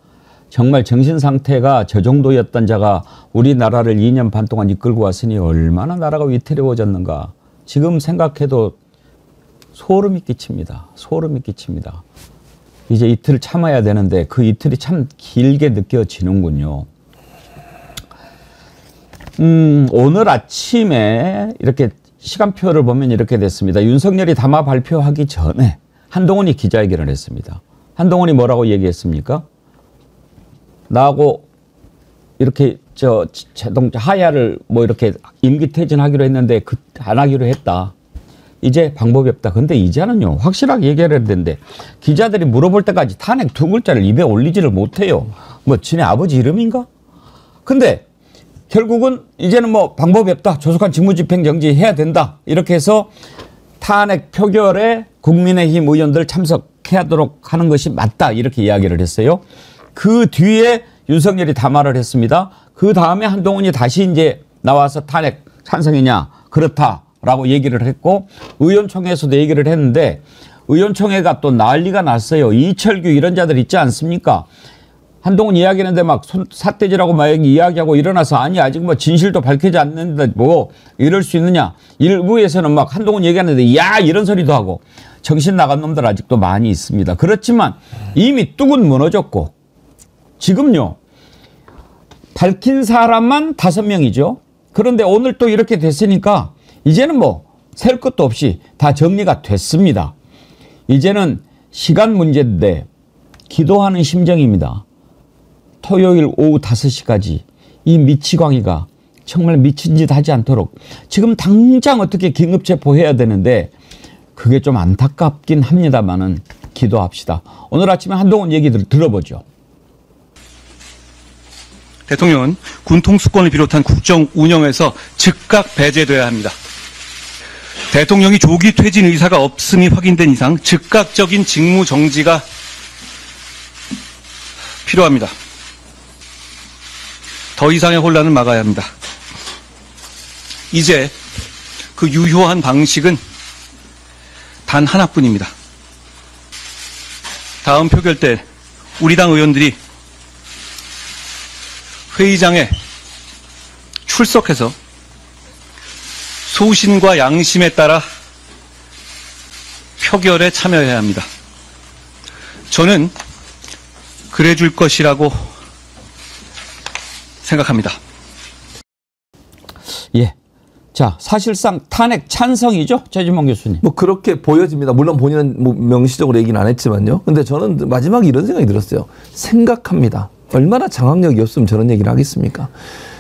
정말 정신 상태가 저 정도였던 자가 우리나라를 2년 반 동안 이끌고 왔으니 얼마나 나라가 위태로워졌는가. 지금 생각해도 소름이 끼칩니다. 소름이 끼칩니다. 이제 이틀 참아야 되는데 그 이틀이 참 길게 느껴지는군요. 오늘 아침에 이렇게 시간표를 보면 이렇게 됐습니다. 윤석열이 담화 발표하기 전에 한동훈이 기자회견을 했습니다. 한동훈이 뭐라고 얘기했습니까? 나하고 이렇게 자동차 하야를 뭐 이렇게 임기 퇴진하기로 했는데 안 하기로 했다. 이제 방법이 없다. 근데 이제는요 확실하게 얘기를 해야 되는데 기자들이 물어볼 때까지 탄핵 두 글자를 입에 올리지를 못해요. 뭐 지네 아버지 이름인가? 근데 결국은 이제는 뭐 방법이 없다. 조속한 직무집행정지 해야 된다. 이렇게 해서 탄핵 표결에 국민의힘 의원들 참석하도록 하는 것이 맞다. 이렇게 이야기를 했어요. 그 뒤에 윤석열이 담화를 했습니다. 그 다음에 한동훈이 다시 이제 나와서 탄핵 찬성이냐 그렇다라고 얘기를 했고 의원총회에서도 얘기를 했는데 의원총회가 또 난리가 났어요. 이철규 이런 자들 있지 않습니까? 한동훈 이야기하는데 막 삿대질하고 막 이야기하고 일어나서 아니 아직 뭐 진실도 밝히지 않는데 뭐 이럴 수 있느냐. 일부에서는 막 한동훈 얘기하는데 야 이런 소리도 하고 정신 나간 놈들 아직도 많이 있습니다. 그렇지만 이미 뚝은 무너졌고 지금요 밝힌 사람만 5명이죠. 그런데 오늘 또 이렇게 됐으니까 이제는 뭐 셀 것도 없이 다 정리가 됐습니다. 이제는 시간 문제인데 기도하는 심정입니다. 토요일 오후 5시까지 이 미치광이가 정말 미친 짓 하지 않도록 지금 당장 어떻게 긴급 체포해야 되는데 그게 좀 안타깝긴 합니다만은 기도합시다. 오늘 아침에 한동훈 얘기 들어보죠. 대통령은 군 통수권을 비롯한 국정 운영에서 즉각 배제돼야 합니다. 대통령이 조기 퇴진 의사가 없음이 확인된 이상 즉각적인 직무 정지가 필요합니다. 더 이상의 혼란을 막아야 합니다. 이제 그 유효한 방식은 단 하나뿐입니다. 다음 표결 때 우리 당 의원들이 회의장에 출석해서 소신과 양심에 따라 표결에 참여해야 합니다. 저는 그래 줄 것이라고 생각합니다. 예. 자, 사실상 탄핵 찬성이죠? 최진봉 교수님. 뭐 그렇게 보여집니다. 물론 본인은 뭐 명시적으로 얘기는 안 했지만요. 근데 저는 마지막에 이런 생각이 들었어요. 생각합니다. 얼마나 장악력이 없으면 저런 얘기를 하겠습니까?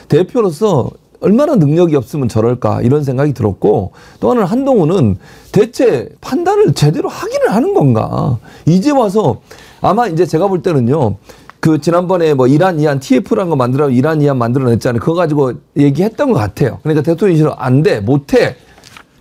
대표로서 얼마나 능력이 없으면 저럴까 이런 생각이 들었고 또 하나는 한동훈은 대체 판단을 제대로 하기는 하는 건가? 이제 와서 아마 이제 제가 볼 때는요. 그 지난번에 뭐 이란 이안 TF라는 거 만들어 이란 이안 만들어냈잖아요. 그거 가지고 얘기했던 것 같아요. 그러니까 대통령이 안 돼, 못 해.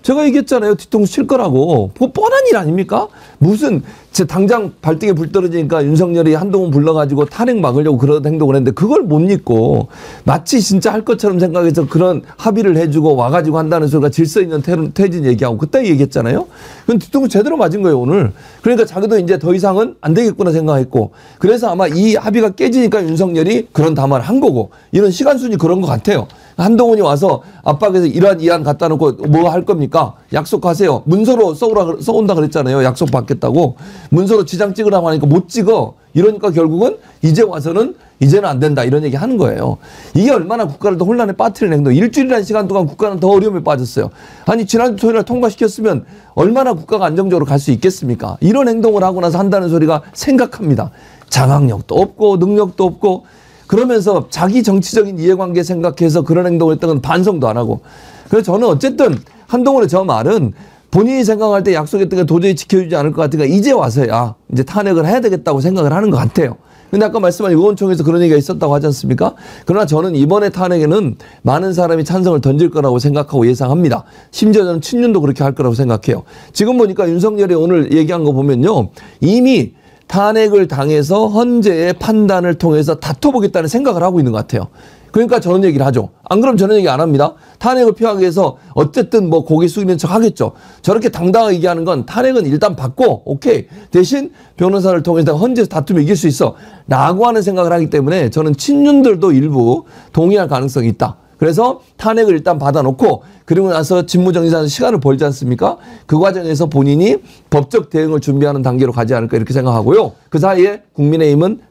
제가 얘기했잖아요. 뒤통수 칠 거라고. 뻔한 일 아닙니까? 무슨 당장 발등에 불 떨어지니까 윤석열이 한동훈 불러가지고 탄핵 막으려고 그런 행동을 했는데 그걸 못 믿고 마치 진짜 할 것처럼 생각해서 그런 합의를 해주고 와가지고 한다는 소리가 질서 있는 퇴진 얘기하고 그때 얘기했잖아요. 그건 뒤통수 제대로 맞은 거예요 오늘. 그러니까 자기도 이제 더 이상은 안 되겠구나 생각했고 그래서 아마 이 합의가 깨지니까 윤석열이 그런 담화를 한 거고 이런 시간순위 그런 것 같아요. 한동훈이 와서 압박해서 이러한 이안 갖다 놓고 뭐 할 겁니까? 약속하세요. 문서로 써온다 그랬잖아요. 약속 받겠다고. 문서로 지장 찍으라고 하니까 못 찍어. 이러니까 결국은 이제 와서는 이제는 안 된다 이런 얘기 하는 거예요. 이게 얼마나 국가를 더 혼란에 빠뜨리는 행동. 일주일이라는 시간 동안 국가는 더 어려움에 빠졌어요. 아니 지난주 토요일에 통과시켰으면 얼마나 국가가 안정적으로 갈 수 있겠습니까? 이런 행동을 하고 나서 한다는 소리가 생각합니다. 장악력도 없고 능력도 없고 그러면서 자기 정치적인 이해관계 생각해서 그런 행동을 했던 건 반성도 안 하고. 그래서 저는 어쨌든 한동훈의 저 말은 본인이 생각할 때 약속했던 게 도저히 지켜주지 않을 것 같으니까 이제 와서야 이제 탄핵을 해야 되겠다고 생각을 하는 것 같아요. 근데 아까 말씀한 의원총회에서 그런 얘기가 있었다고 하지 않습니까? 그러나 저는 이번에 탄핵에는 많은 사람이 찬성을 던질 거라고 생각하고 예상합니다. 심지어 저는 친윤도 그렇게 할 거라고 생각해요. 지금 보니까 윤석열이 오늘 얘기한 거 보면요. 이미 탄핵을 당해서 헌재의 판단을 통해서 다퉈보겠다는 생각을 하고 있는 것 같아요. 그러니까 저런 얘기를 하죠. 안 그러면 저런 얘기 안 합니다. 탄핵을 피하기 위해서 어쨌든 뭐 고개 숙이는 척 하겠죠. 저렇게 당당하게 얘기하는 건 탄핵은 일단 받고 오케이. 대신 변호사를 통해서 헌재에서 다투면 이길 수 있어. 라고 하는 생각을 하기 때문에 저는 친윤들도 일부 동의할 가능성이 있다. 그래서 탄핵을 일단 받아놓고 그리고 나서 직무정지하는 시간을 벌지 않습니까? 그 과정에서 본인이 법적 대응을 준비하는 단계로 가지 않을까 이렇게 생각하고요. 그 사이에 국민의힘은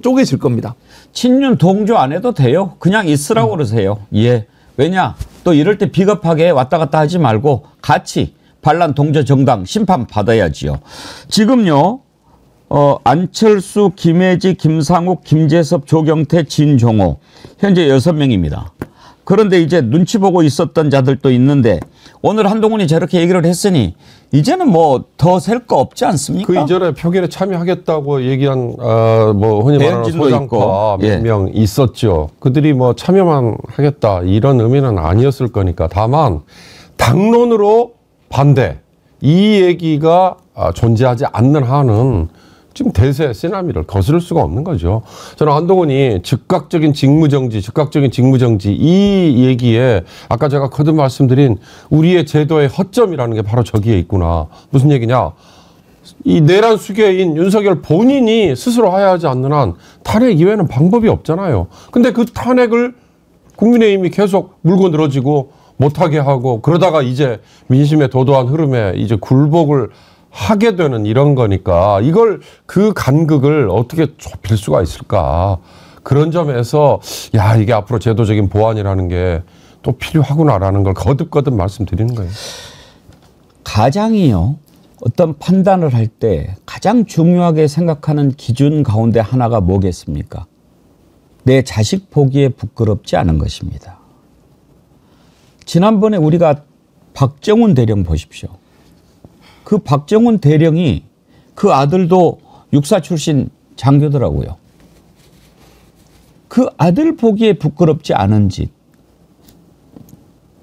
쪼개질 겁니다. 친윤 동조 안 해도 돼요. 그냥 있으라고 그러세요. 예. 왜냐? 또 이럴 때 비겁하게 왔다 갔다 하지 말고 같이 반란 동조 정당 심판 받아야지요. 지금요. 안철수, 김혜지, 김상욱, 김재섭, 조경태, 진종호 현재 6명입니다. 그런데 이제 눈치 보고 있었던 자들도 있는데 오늘 한동훈이 저렇게 얘기를 했으니 이제는 뭐 더 셀 거 없지 않습니까? 그 이전에 표결에 참여하겠다고 얘기한 뭐 흔히 말하는 소장파 몇 명 있었죠. 그들이 뭐 참여만 하겠다 이런 의미는 아니었을 거니까. 다만 당론으로 반대 이 얘기가 존재하지 않는 한은 지금 대세 쓰나미를 거스를 수가 없는 거죠. 저는 한동훈이 즉각적인 직무정지 이 얘기에 아까 제가 거듭 말씀드린 우리의 제도의 허점이라는 게 바로 저기에 있구나. 무슨 얘기냐. 이 내란 수괴인 윤석열 본인이 스스로 하야하지 않는 한 탄핵 이외에는 방법이 없잖아요. 근데 그 탄핵을 국민의힘이 계속 물고 늘어지고 못하게 하고 그러다가 이제 민심의 도도한 흐름에 이제 굴복을 하게 되는 이런 거니까 이걸 그 간극을 어떻게 좁힐 수가 있을까. 그런 점에서 야 이게 앞으로 제도적인 보완이라는 게 또 필요하구나라는 걸 거듭거듭 말씀드리는 거예요. 가장이요. 어떤 판단을 할 때 가장 중요하게 생각하는 기준 가운데 하나가 뭐겠습니까? 내 자식 보기에 부끄럽지 않은 것입니다. 지난번에 우리가 박정훈 대령 보십시오. 그 박정훈 대령이 그 아들도 육사 출신 장교더라고요. 그 아들 보기에 부끄럽지 않은 짓.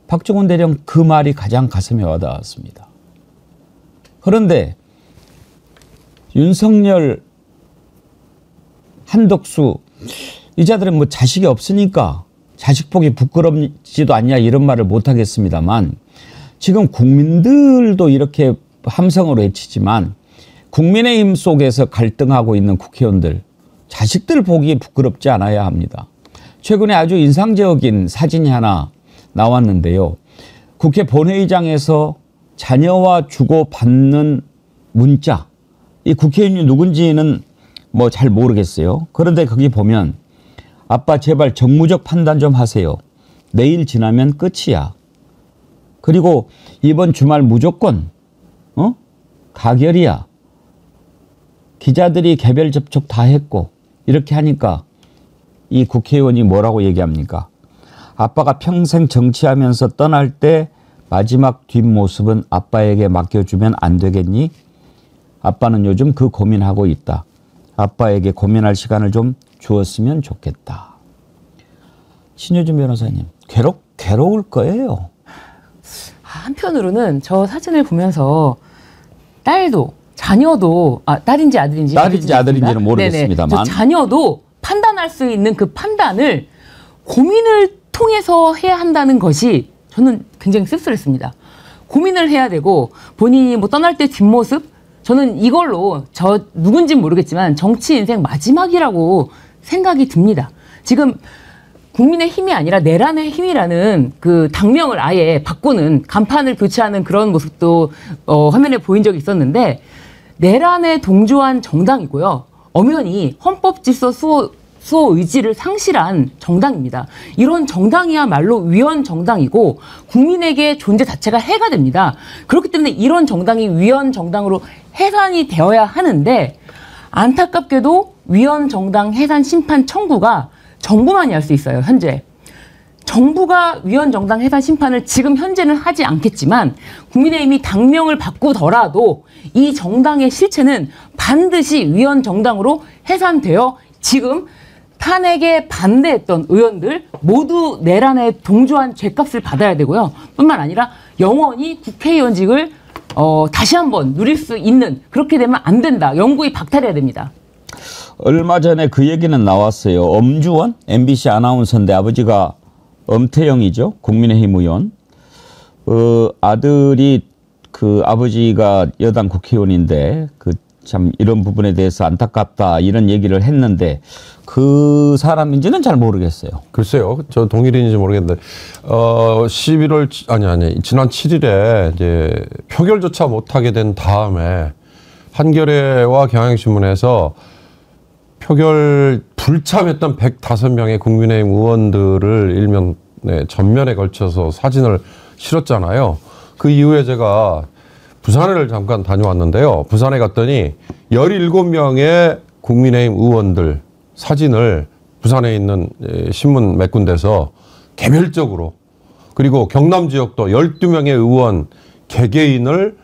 박정훈 대령 그 말이 가장 가슴에 와닿았습니다. 그런데 윤석열, 한덕수 이 자들은 뭐 자식이 없으니까 자식 보기 부끄럽지도 않냐 이런 말을 못하겠습니다만 지금 국민들도 이렇게 함성으로 외치지만 국민의힘 속에서 갈등하고 있는 국회의원들 자식들 보기에 부끄럽지 않아야 합니다. 최근에 아주 인상적인 사진이 하나 나왔는데요. 국회 본회의장에서 자녀와 주고받는 문자 이 국회의원이 누군지는 뭐 잘 모르겠어요. 그런데 거기 보면 아빠 제발 정무적 판단 좀 하세요. 내일 지나면 끝이야. 그리고 이번 주말 무조건 가결이야. 기자들이 개별 접촉 다 했고 이렇게 하니까 이 국회의원이 뭐라고 얘기합니까? 아빠가 평생 정치하면서 떠날 때 마지막 뒷모습은 아빠에게 맡겨주면 안 되겠니? 아빠는 요즘 그 고민하고 있다. 아빠에게 고민할 시간을 좀 주었으면 좋겠다. 신효준 변호사님, 괴로울 거예요. 한편으로는 저 사진을 보면서 딸도 자녀도 딸인지 아들인지 아들인지는 모르겠습니다만 자녀도 판단할 수 있는 그 판단을 고민을 통해서 해야 한다는 것이 저는 굉장히 씁쓸했습니다. 고민을 해야 되고 본인이 뭐 떠날 때 뒷모습 저는 이걸로 저 누군지는 모르겠지만 정치 인생 마지막이라고 생각이 듭니다. 지금 국민의 힘이 아니라 내란의 힘이라는 그 당명을 아예 바꾸는 간판을 교체하는 그런 모습도 화면에 보인 적이 있었는데 내란에 동조한 정당이고요. 엄연히 헌법질서 수호 의지를 상실한 정당입니다. 이런 정당이야말로 위헌 정당이고 국민에게 존재 자체가 해가 됩니다. 그렇기 때문에 이런 정당이 위헌 정당으로 해산이 되어야 하는데 안타깝게도 위헌 정당 해산 심판 청구가 정부만이 할 수 있어요. 현재. 정부가 위헌 정당 해산 심판을 지금 현재는 하지 않겠지만 국민의힘이 당명을 바꾸더라도 이 정당의 실체는 반드시 위헌 정당으로 해산되어 지금 탄핵에 반대했던 의원들 모두 내란에 동조한 죄값을 받아야 되고요. 뿐만 아니라 영원히 국회의원직을 다시 한번 누릴 수 있는 그렇게 되면 안 된다. 영구히 박탈해야 됩니다. 얼마 전에 그 얘기는 나왔어요. 엄주원 MBC 아나운서인데 아버지가 엄태영이죠. 국민의힘 의원. 아들이 그 아버지가 여당 국회의원인데 참 이런 부분에 대해서 안타깝다 이런 얘기를 했는데 그 사람인지는 잘 모르겠어요. 글쎄요. 저 동일인지 모르겠는데 11월 지난 7일에 이제 표결조차 못하게 된 다음에 한겨레와 경향신문에서 표결 불참했던 105명의 국민의힘 의원들을 일면 전면에 걸쳐서 사진을 실었잖아요. 그 이후에 제가 부산을 잠깐 다녀왔는데요. 부산에 갔더니 17명의 국민의힘 의원들 사진을 부산에 있는 신문 몇 군데서 개별적으로 그리고 경남 지역도 12명의 의원 개개인을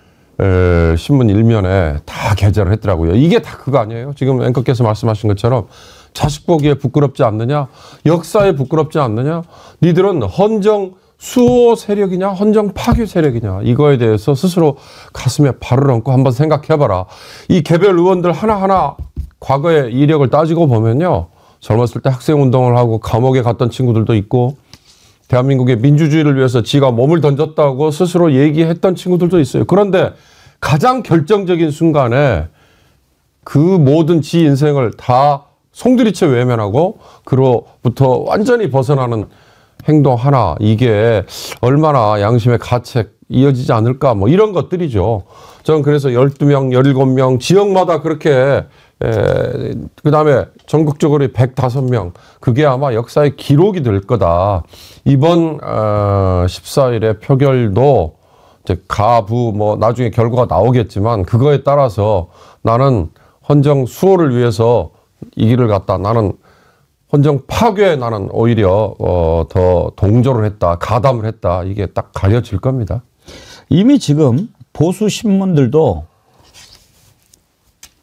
신문 일면에 다 게재를 했더라고요. 이게 다 그거 아니에요? 지금 앵커께서 말씀하신 것처럼 자식 보기에 부끄럽지 않느냐? 역사에 부끄럽지 않느냐? 니들은 헌정 수호 세력이냐? 헌정 파괴 세력이냐? 이거에 대해서 스스로 가슴에 발을 얹고 한번 생각해봐라. 이 개별 의원들 하나하나 과거의 이력을 따지고 보면요. 젊었을 때 학생운동을 하고 감옥에 갔던 친구들도 있고 대한민국의 민주주의를 위해서 지가 몸을 던졌다고 스스로 얘기했던 친구들도 있어요. 그런데 가장 결정적인 순간에 그 모든 지 인생을 다 송두리째 외면하고 그로부터 완전히 벗어나는 행동 하나, 이게 얼마나 양심의 가책 이어지지 않을까, 뭐 이런 것들이죠. 저는 그래서 12명, 17명, 지역마다 그렇게, 그 다음에 전국적으로 105명, 그게 아마 역사의 기록이 될 거다. 이번 14일의 표결도 이제 가부 뭐 나중에 결과가 나오겠지만 그거에 따라서 나는 헌정 수호를 위해서 이 길을 갔다. 나는 헌정 파괴에 나는 오히려 더 동조를 했다, 가담을 했다. 이게 딱 가려질 겁니다. 이미 지금 보수 신문들도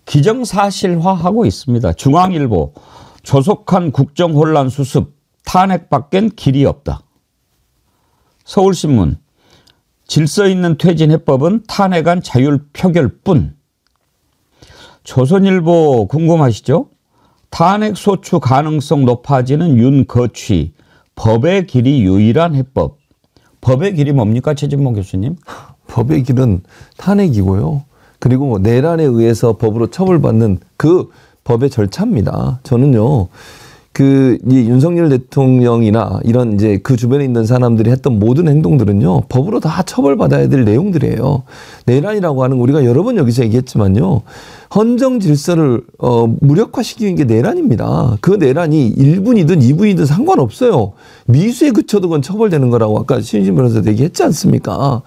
기정사실화하고 있습니다. 중앙일보 조속한 국정혼란 수습 탄핵밖엔 길이 없다. 서울신문 질서 있는 퇴진 해법은 탄핵안 자율 표결뿐. 조선일보 궁금하시죠? 탄핵 소추 가능성 높아지는 윤거취 법의 길이 유일한 해법. 법의 길이 뭡니까, 최진봉 교수님? 법의 길은 탄핵이고요. 그리고 내란에 의해서 법으로 처벌받는 그 법의 절차입니다. 저는요, 이 윤석열 대통령이나 이런 이제 그 주변에 있는 사람들이 했던 모든 행동들은요, 법으로 다 처벌받아야 될 내용들이에요. 내란이라고 하는 우리가 여러 번 여기서 얘기했지만요, 헌정 질서를 무력화시키는 게 내란입니다. 그 내란이 1분이든 2분이든 상관없어요. 미수에 그쳐도 그건 처벌되는 거라고 아까 신진 변호사도 얘기했지 않습니까?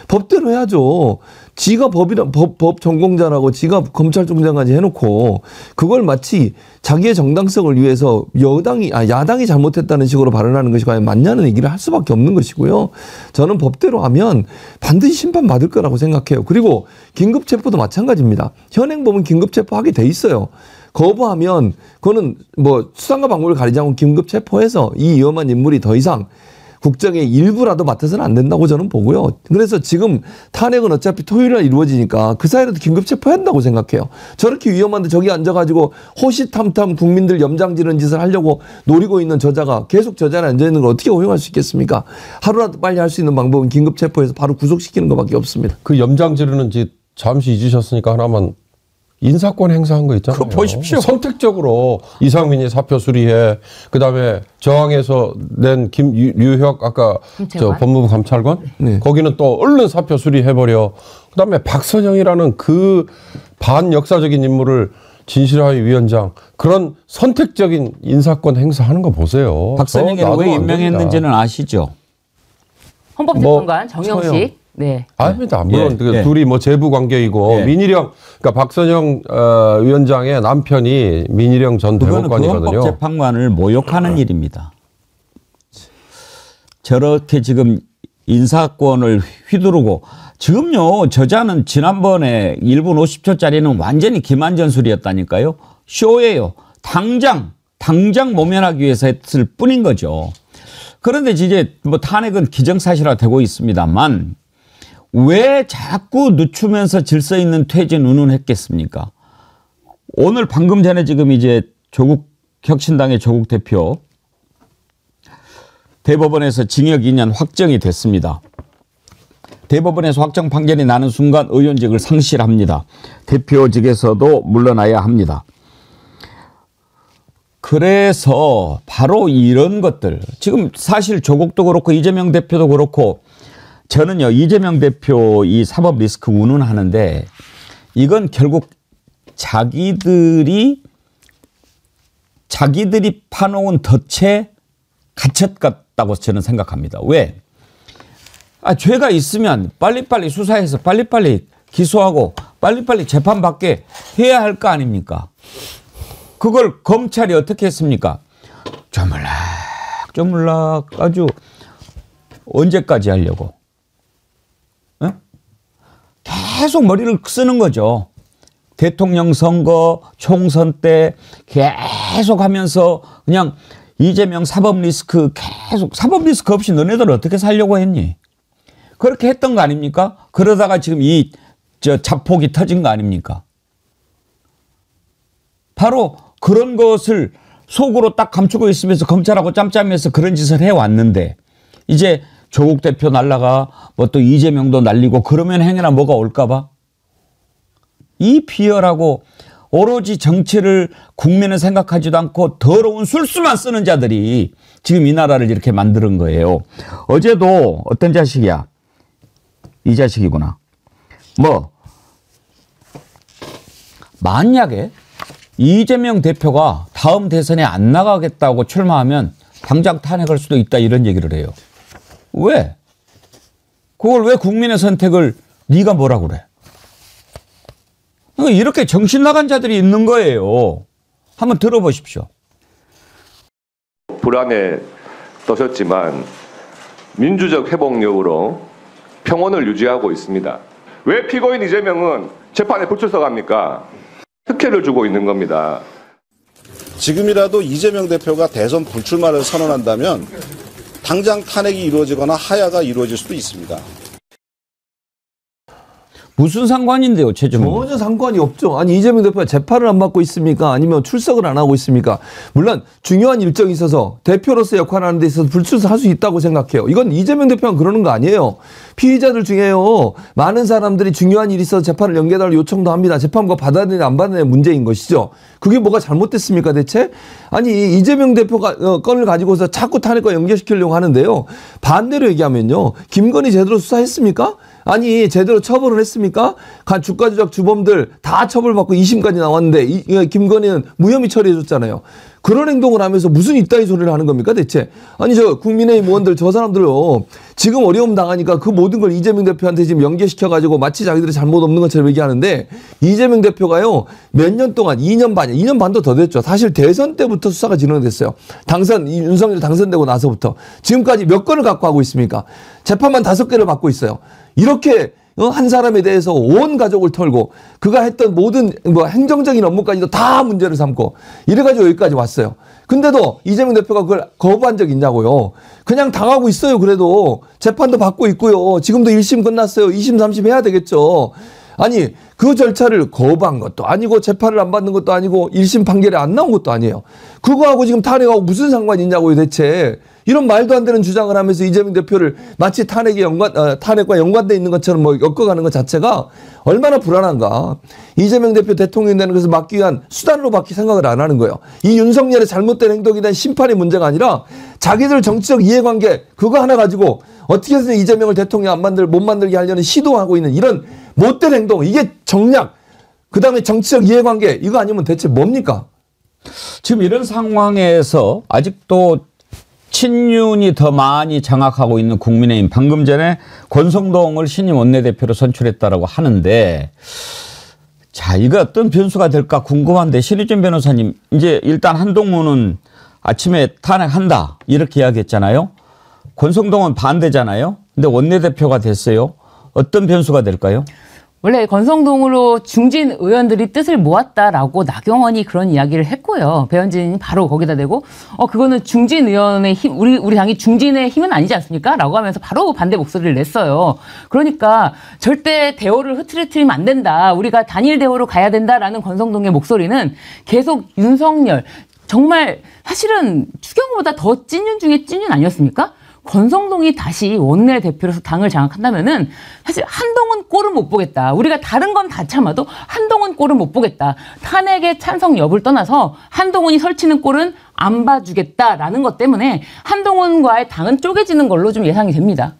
법대로 해야죠. 지가 법 전공자라고 지가 검찰총장까지 해놓고 그걸 마치 자기의 정당성을 위해서 야당이 잘못했다는 식으로 발언하는 것이 과연 맞냐는 얘기를 할 수밖에 없는 것이고요. 저는 법대로 하면 반드시 심판받을 거라고 생각해요. 그리고 긴급체포도 마찬가지입니다. 현행법은 긴급체포하게 돼 있어요. 거부하면 그거는 뭐 수단과 방법을 가리지 않고 긴급체포해서 이 위험한 인물이 더 이상 국정의 일부라도 맡아서는 안 된다고 저는 보고요. 그래서 지금 탄핵은 어차피 토요일 날 이루어지니까 그 사이라도 긴급 체포해야 한다고 생각해요. 저렇게 위험한데 저기 앉아가지고 호시탐탐 국민들 염장지는 짓을 하려고 노리고 있는 저자가 계속 저 자리에 앉아있는 걸 어떻게 허용할 수 있겠습니까? 하루라도 빨리 할 수 있는 방법은 긴급 체포해서 바로 구속시키는 것밖에 없습니다. 그 염장 지르는 짓 잠시 잊으셨으니까 하나만 인사권 행사한 거 있잖아요. 그거 보십시오. 선택적으로 이상민이 사표 수리해. 그다음에 저항에서 낸 류혁 아까 저 법무부 감찰관 네. 거기는 또 얼른 사표 수리해버려. 그다음에 박선영이라는 그 반역사적인 인물을 진실화의 위원장 그런 선택적인 인사권 행사하는 거 보세요. 박선영을 왜 임명했는지는 아시죠? 헌법재판관 정영식. 네. 아닙니다. 물론 예. 둘이 뭐 제부 관계이고 예. 민희령 그러니까 박선영 위원장의 남편이 민희령 전 그거는 그 대법관이거든요. 헌법재판관을 모욕하는 일입니다. 저렇게 지금 인사권을 휘두르고 지금요 저자는 지난번에 1분 50초짜리는 완전히 기만전술이었다니까요. 쇼예요. 당장 모면하기 위해서 했을 뿐인 거죠. 그런데 이제 뭐 탄핵은 기정사실화되고 있습니다만 왜 자꾸 늦추면서 질서 있는 퇴진 운운했겠습니까? 오늘 방금 전에 지금 이제 혁신당의 조국 대표 대법원에서 징역 2년 확정이 됐습니다. 대법원에서 확정 판결이 나는 순간 의원직을 상실합니다. 대표직에서도 물러나야 합니다. 그래서 바로 이런 것들 지금 사실 조국도 그렇고 이재명 대표도 그렇고 저는요 이재명 대표 이 사법 리스크 운운하는데 이건 결국 자기들이 파놓은 덫에 갇혔 같다고 저는 생각합니다. 왜? 죄가 있으면 빨리빨리 수사해서 빨리빨리 기소하고 빨리빨리 재판받게 해야 할 거 아닙니까? 그걸 검찰이 어떻게 했습니까? 쪼물락 아주 언제까지 하려고? 에? 계속 머리를 쓰는 거죠. 대통령 선거, 총선 때 계속 하면서 그냥 이재명 사법 리스크 계속 사법 리스크 없이 너네들 어떻게 살려고 했니? 그렇게 했던 거 아닙니까? 그러다가 지금 자폭이 터진 거 아닙니까? 바로 그런 것을 속으로 딱 감추고 있으면서 검찰하고 짬짬이해서 그런 짓을 해왔는데 이제 조국 대표 날라가 뭐 또 이재명도 날리고 그러면 행여나 뭐가 올까 봐 이 비열하고 오로지 정치를 국민을 생각하지도 않고 더러운 술수만 쓰는 자들이 지금 이 나라를 이렇게 만드는 거예요. 어제도 어떤 자식이야? 이 자식이구나. 만약에 이재명 대표가 다음 대선에 안 나가겠다고 출마하면 당장 탄핵할 수도 있다 이런 얘기를 해요. 왜? 그걸 왜 국민의 선택을 네가 뭐라고 그래? 이렇게 정신 나간 자들이 있는 거예요. 한번 들어보십시오. 불안에 떠셨지만 민주적 회복력으로 평온을 유지하고 있습니다. 왜 피고인 이재명은 재판에 불출석합니까? 특혜를 주고 있는 겁니다. 지금이라도 이재명 대표가 대선 불출마를 선언한다면 당장 탄핵이 이루어지거나 하야가 이루어질 수도 있습니다. 무슨 상관인데요, 최종훈? 전혀 상관이 없죠. 아니 이재명 대표가 재판을 안 받고 있습니까? 아니면 출석을 안 하고 있습니까? 물론 중요한 일정이 있어서 대표로서 역할을 하는 데 있어서 불출석할 수 있다고 생각해요. 이건 이재명 대표가 그러는 거 아니에요. 피의자들 중에요. 많은 사람들이 중요한 일이 있어서 재판을 연기해달라고 요청도 합니다. 재판과 받아내냐 안 받아내냐 문제인 것이죠. 그게 뭐가 잘못됐습니까 대체? 아니 이재명 대표가 건을 가지고서 자꾸 탄핵과 연결시키려고 하는데요. 반대로 얘기하면요. 김건희 제대로 수사했습니까? 아니 제대로 처벌을 했습니까? 주가조작 주범들 다 처벌받고 2심까지 나왔는데 김건희는 무혐의 처리해줬잖아요. 그런 행동을 하면서 무슨 이따위 소리를 하는 겁니까 대체? 아니 저 국민의힘 의원들 저 사람들요 지금 어려움 당하니까 그 모든 걸 이재명 대표한테 지금 연계시켜가지고 마치 자기들이 잘못 없는 것처럼 얘기하는데 이재명 대표가요 몇 년 동안 2년 반도 더 됐죠. 사실 대선 때부터 수사가 진행됐어요. 윤석열 당선되고 나서부터 지금까지 몇 건을 갖고 하고 있습니까? 재판만 5개를 받고 있어요. 이렇게 한 사람에 대해서 온 가족을 털고 그가 했던 모든 뭐 행정적인 업무까지도 다 문제를 삼고 이래가지고 여기까지 왔어요. 근데도 이재명 대표가 그걸 거부한 적 있냐고요. 그냥 당하고 있어요. 그래도 재판도 받고 있고요. 지금도 1심 끝났어요. 2심, 3심 해야 되겠죠. 아니 그 절차를 거부한 것도 아니고 재판을 안 받는 것도 아니고 1심 판결이 안 나온 것도 아니에요. 그거하고 지금 탄핵하고 무슨 상관이 있냐고요 대체. 이런 말도 안 되는 주장을 하면서 이재명 대표를 마치 탄핵과 연관돼 있는 것처럼 뭐 엮어가는 것 자체가 얼마나 불안한가. 이재명 대표 대통령이 되는 것을 막기 위한 수단으로밖에 생각을 안 하는 거예요. 이 윤석열의 잘못된 행동에 대한 심판의 문제가 아니라 자기들 정치적 이해관계 그거 하나 가지고 어떻게 해서 이재명을 대통령 못 만들게 하려는 시도하고 있는 이런 못된 행동, 이게 정략, 그다음에 정치적 이해관계 이거 아니면 대체 뭡니까? 지금 이런 상황에서 아직도 친윤이 더 많이 장악하고 있는 국민의힘, 방금 전에 권성동을 신임 원내대표로 선출했다라고 하는데, 자, 이거 어떤 변수가 될까 궁금한데, 신희준 변호사님, 이제 일단 한동훈은 아침에 탄핵한다 이렇게 이야기했잖아요. 권성동은 반대잖아요. 근데 원내대표가 됐어요. 어떤 변수가 될까요? 원래 권성동으로 중진 의원들이 뜻을 모았다라고 나경원이 그런 이야기를 했고요. 배현진이 바로 거기다 대고 그거는 중진 의원의 힘, 우리 당이 중진의 힘은 아니지 않습니까? 라고 하면서 바로 반대 목소리를 냈어요. 그러니까 절대 대오를 흐트러뜨리면 안 된다. 우리가 단일 대오로 가야 된다라는 권성동의 목소리는 계속 윤석열, 정말 사실은 추경호보다 더 찐윤 중에 찐윤 아니었습니까? 권성동이 다시 원내대표로서 당을 장악한다면은 사실 한동훈 꼴은 못 보겠다. 우리가 다른 건 다 참아도 한동훈 꼴은 못 보겠다. 탄핵의 찬성 여부를 떠나서 한동훈이 설치는 꼴은 안 봐주겠다라는 것 때문에 한동훈과의 당은 쪼개지는 걸로 좀 예상이 됩니다.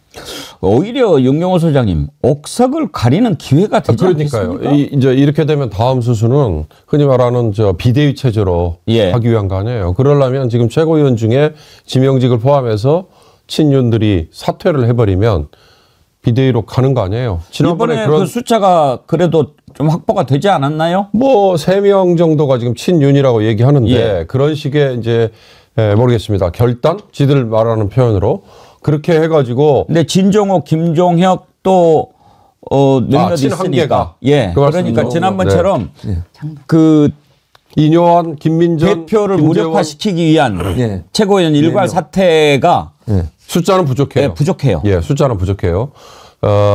오히려 윤경호 소장님, 옥석을 가리는 기회가 되지 않겠습니까? 그러니까요. 이제 이렇게 되면 다음 수순은 흔히 말하는 비대위 체제로 하기 위한 거 아니에요. 그러려면 지금 최고위원 중에 지명직을 포함해서 친윤들이 사퇴를 해버리면 비대위로 가는 거 아니에요. 지난번에 그 숫자가 그래도 좀 확보가 되지 않았나요? 뭐 3명 정도가 지금 친윤이라고 얘기하는데 그런 식의 이제 모르겠습니다. 결단? 지들 말하는 표현으로 그렇게 해가지고. 근데 진종호, 김종혁 또 몇몇 있으니까. 그러니까 지난번처럼 그 이뇨한, 김민전 대표를 무력화시키기 위한 최고위원 일괄 사퇴가 숫자는 부족해요. 부족해요. 숫자는 부족해요.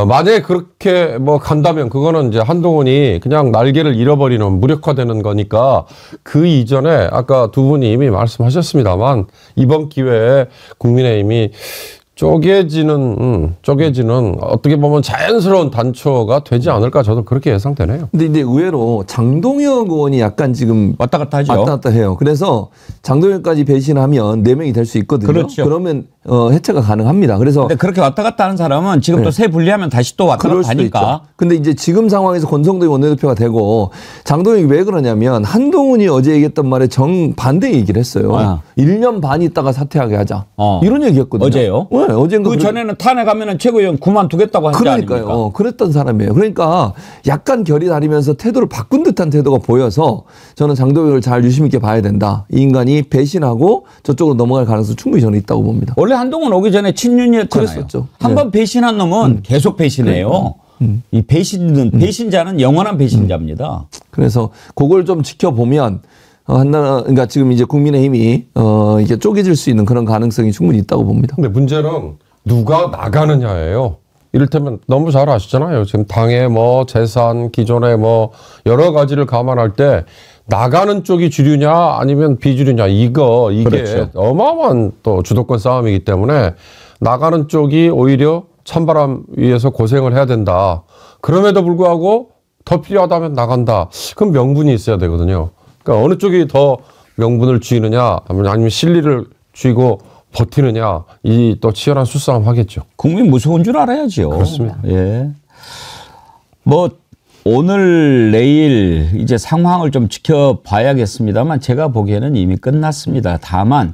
만약에 그렇게 뭐 간다면 그거는 이제 한동훈이 그냥 날개를 잃어버리는 무력화되는 거니까 그 이전에 아까 두 분이 이미 말씀하셨습니다만 이번 기회에 국민의힘이 쪼개지는 어떻게 보면 자연스러운 단초가 되지 않을까 저도 그렇게 예상되네요. 근데 이제 의외로 장동혁 의원이 약간 지금 왔다 갔다 하죠. 왔다 갔다 해요. 그래서 장동혁까지 배신하면 4명이 될 수 있거든요. 그렇죠. 그러면 해체가 가능합니다. 그래서 근데 그렇게 왔다 갔다 하는 사람은 지금 또 새 분리하면 다시 또 왔다 갔다 하니까. 근데 이제 지금 상황에서 권성동이 원내대표가 되고 장동혁이 왜 그러냐면 한동훈이 어제 얘기했던 말에 정반대 얘기를 했어요. 1년 반 있다가 사퇴하게 하자. 이런 얘기였거든요. 어제요? 네, 어젠가 그 전에는 탄핵하면 최고위원 그만두겠다고 하지 그러니까요. 아닙니까? 그랬던 사람이에요. 그러니까 약간 결이 다르면서 태도를 바꾼 듯한 태도가 보여서 저는 장동혁을 잘 유심 있게 봐야 된다. 이 인간이 배신하고 저쪽으로 넘어갈 가능성이 충분히 저는 있다고 봅니다. 원래 한동훈 오기 전에 친윤이었잖아요. 그랬었죠. 한번 배신한 놈은 계속 배신해요. 이 배신자는 영원한 배신자입니다. 그래서 그걸 좀 지켜보면 그러니까 지금 이제 국민의힘이 이게 쪼개질 수 있는 그런 가능성이 충분히 있다고 봅니다. 근데 문제는 누가 나가느냐예요. 이를테면 너무 잘 아시잖아요. 지금 당의 뭐 재산, 기존의 뭐 여러 가지를 감안할 때 나가는 쪽이 주류냐 아니면 비주류냐 이게 그렇죠. 어마어마한 또 주도권 싸움이기 때문에 나가는 쪽이 오히려 찬바람 위에서 고생을 해야 된다. 그럼에도 불구하고 더 필요하다면 나간다. 그럼 명분이 있어야 되거든요. 그러니까 어느 쪽이 더 명분을 쥐느냐 아니면 실리를 쥐고 버티느냐 이 또 치열한 수싸움 하겠죠. 국민 무서운 줄 알아야죠. 그렇습니다. 예. 뭐 오늘 내일 이제 상황을 좀 지켜봐야겠습니다만 제가 보기에는 이미 끝났습니다. 다만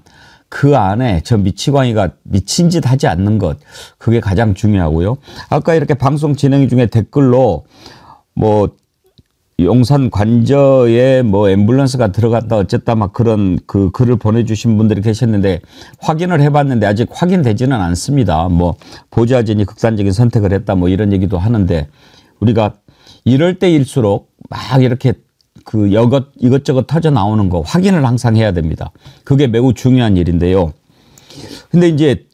그 안에 저 미치광이가 미친 짓 하지 않는 것 그게 가장 중요하고요. 아까 이렇게 방송 진행 중에 댓글로 뭐 용산 관저에 뭐 앰뷸런스가 들어갔다 어쨌다 막 그런 그 글을 보내주신 분들이 계셨는데 확인을 해봤는데 아직 확인되지는 않습니다. 뭐 보좌진이 극단적인 선택을 했다 뭐 이런 얘기도 하는데 우리가 이럴 때일수록 막 이렇게 그 이것저것 터져 나오는 거 확인을 항상 해야 됩니다. 그게 매우 중요한 일인데요. 근데 이제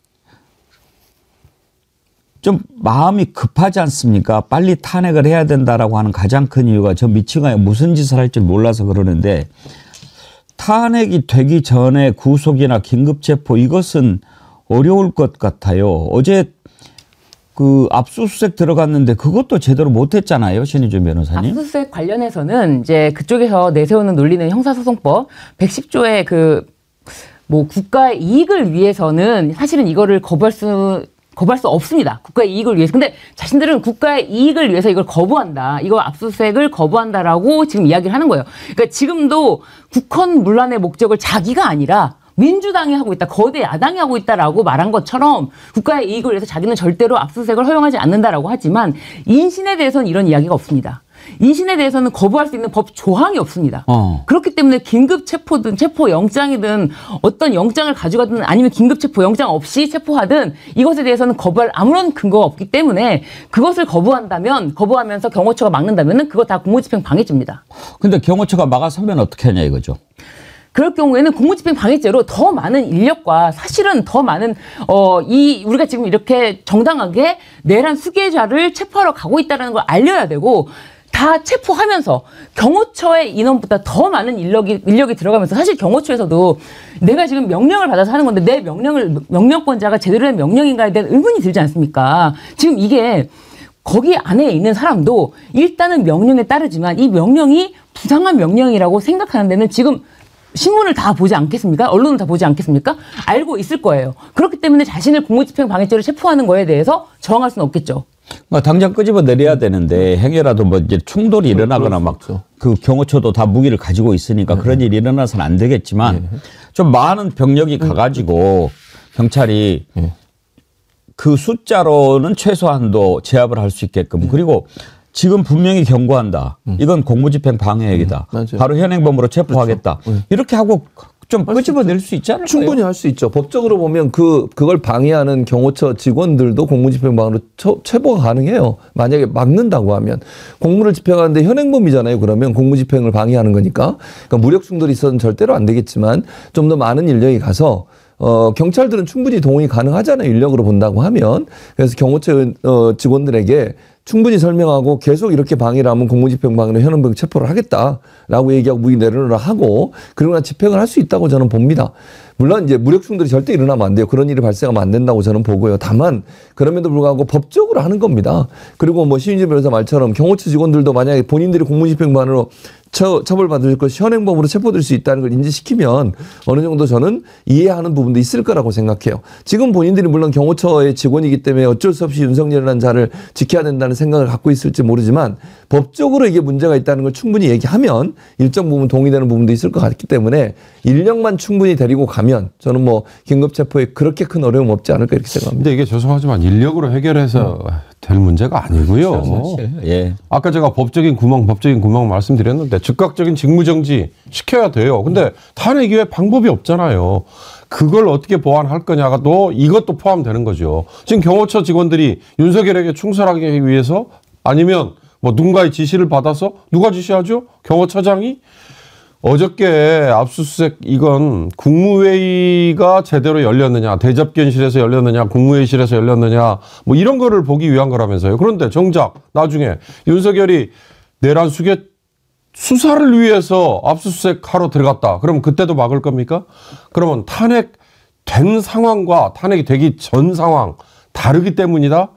좀 마음이 급하지 않습니까? 빨리 탄핵을 해야 된다라고 하는 가장 큰 이유가 저 미치가 무슨 짓을 할 줄 몰라서 그러는데 탄핵이 되기 전에 구속이나 긴급체포 이것은 어려울 것 같아요. 어제 그 압수수색 들어갔는데 그것도 제대로 못했잖아요, 신희준 변호사님. 압수수색 관련해서는 이제 그쪽에서 내세우는 논리는 형사소송법 110조의 그 뭐 국가의 이익을 위해서는 사실은 이거를 거부할 수 없습니다. 국가의 이익을 위해서. 근데 자신들은 국가의 이익을 위해서 이걸 거부한다. 이거 압수수색을 거부한다라고 지금 이야기를 하는 거예요. 그러니까 지금도 국헌 문란의 목적을 자기가 아니라 민주당이 하고 있다. 거대 야당이 하고 있다라고 말한 것처럼 국가의 이익을 위해서 자기는 절대로 압수수색을 허용하지 않는다라고 하지만 인신에 대해서는 이런 이야기가 없습니다. 인신에 대해서는 거부할 수 있는 법 조항이 없습니다. 그렇기 때문에 긴급 체포든 체포 영장이든 어떤 영장을 가져가든 아니면 긴급 체포 영장 없이 체포하든 이것에 대해서는 거부할 아무런 근거가 없기 때문에 그것을 거부하면서 경호처가 막는다면은 그거 다 공무집행 방해죄입니다. 근데 경호처가 막아서면 어떻게 하냐 이거죠. 그럴 경우에는 공무집행 방해죄로 더 많은 인력과 사실은 더 많은 우리가 지금 이렇게 정당하게 내란 수괴자를 체포하러 가고 있다는 걸 알려야 되고 다 체포하면서 경호처의 인원보다 더 많은 인력이 들어가면서 사실 경호처에서도 내가 지금 명령을 받아서 하는 건데 내 명령권자가 제대로 된 명령인가에 대한 의문이 들지 않습니까? 지금 이게 거기 안에 있는 사람도 일단은 명령에 따르지만 이 명령이 부당한 명령이라고 생각하는 데는 지금 신문을 다 보지 않겠습니까? 언론을 다 보지 않겠습니까? 알고 있을 거예요. 그렇기 때문에 자신을 공무집행 방해죄로 체포하는 거에 대해서 저항할 수는 없겠죠. 당장 끄집어 내려야 되는데 행여라도 뭐 이제 충돌이 일어나거나 막 그 경호처도 다 무기를 가지고 있으니까 그런 일이 일어나서는 안 되겠지만 좀 많은 병력이 가가지고 경찰이 그 숫자로는 최소한도 제압을 할 수 있게끔 그리고 지금 분명히 경고한다. 이건 공무집행 방해액이다. 바로 현행범으로 체포하겠다. 그렇죠. 이렇게 하고 좀 끄집어낼 수 있지 않을까요? 충분히 할 수 있죠. 법적으로 보면 그걸 방해하는 경호처 직원들도 공무집행방해로 체포가 가능해요. 만약에 막는다고 하면. 공무를 집행하는데 현행범이잖아요. 그러면 공무집행을 방해하는 거니까. 그러니까 무력 충돌이 있어서는 절대로 안 되겠지만 좀 더 많은 인력이 가서 경찰들은 충분히 동원이 가능하잖아요. 인력으로 본다고 하면. 그래서 경호처 직원들에게 충분히 설명하고 계속 이렇게 방해를 하면 공무집행방해로 현행범 체포를 하겠다라고 얘기하고 무기 내려놓으라 하고 그러나 집행을 할 수 있다고 저는 봅니다. 물론 이제 무력 충돌이 절대 일어나면 안 돼요. 그런 일이 발생하면 안 된다고 저는 보고요. 다만 그럼에도 불구하고 법적으로 하는 겁니다. 그리고 뭐 신희준 변호사 말처럼 경호처 직원들도 만약에 본인들이 공무집행방해로 처벌받을 것이 현행범으로 체포될 수 있다는 걸 인지시키면 어느 정도 저는 이해하는 부분도 있을 거라고 생각해요. 지금 본인들이 물론 경호처의 직원이기 때문에 어쩔 수 없이 윤석열이라는 자를 지켜야 된다는 생각을 갖고 있을지 모르지만 법적으로 이게 문제가 있다는 걸 충분히 얘기하면 일정 부분 동의되는 부분도 있을 것 같기 때문에 인력만 충분히 데리고 가면 저는 뭐 긴급체포에 그렇게 큰 어려움 없지 않을까 이렇게 생각합니다. 근데 이게 죄송하지만 인력으로 해결해서 될 문제가 아니고요. 사실. 예. 아까 제가 법적인 구멍 말씀드렸는데 즉각적인 직무정지 시켜야 돼요. 근데 탄핵 이외에 방법이 없잖아요. 그걸 어떻게 보완할 거냐가 또 이것도 포함되는 거죠. 지금 경호처 직원들이 윤석열에게 충실하기 위해서 아니면 뭐 누군가의 지시를 받아서 누가 지시하죠? 경호처장이? 어저께 압수수색 이건 국무회의가 제대로 열렸느냐, 대접견실에서 열렸느냐, 국무회의실에서 열렸느냐 뭐 이런 거를 보기 위한 거라면서요. 그런데 정작 나중에 윤석열이 내란 수괴 수사를 위해서 압수수색하러 들어갔다. 그러면 그때도 막을 겁니까? 그러면 탄핵된 상황과 탄핵이 되기 전 상황 다르기 때문이다.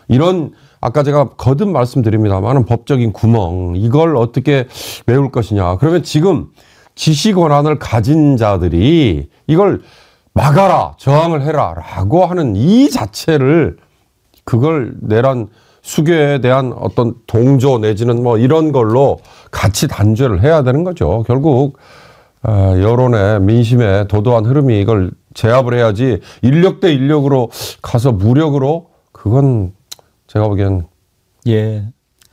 이런 아까 제가 거듭 말씀드립니다만 법적인 구멍 이걸 어떻게 메울 것이냐. 그러면 지금 지시 권한을 가진 자들이 이걸 막아라, 저항을 해라 라고 하는 이 자체를 그걸 내란 수괴에 대한 어떤 동조 내지는 뭐 이런 걸로 같이 단죄를 해야 되는 거죠. 결국 여론의 민심의 도도한 흐름이 이걸 제압을 해야지 인력 대 인력으로 가서 무력으로 그건 제가 보기엔 예.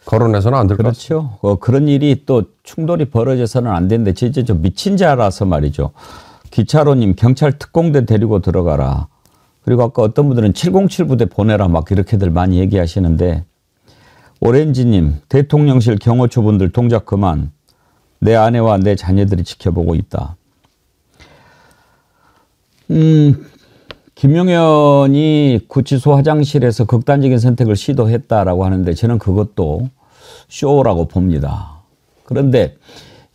거론해서는 안 될 것 같죠. 그런 일이 또 충돌이 벌어져서는 안 되는데 진짜 저 미친 자라서 말이죠. 기차로님 경찰 특공대 데리고 들어가라. 그리고 아까 어떤 분들은 707 부대 보내라 막 이렇게들 많이 얘기하시는데 오렌지님 대통령실 경호처분들 동작 그만. 내 아내와 내 자녀들이 지켜보고 있다. 김용현이 구치소 화장실에서 극단적인 선택을 시도했다라고 하는데 저는 그것도 쇼라고 봅니다. 그런데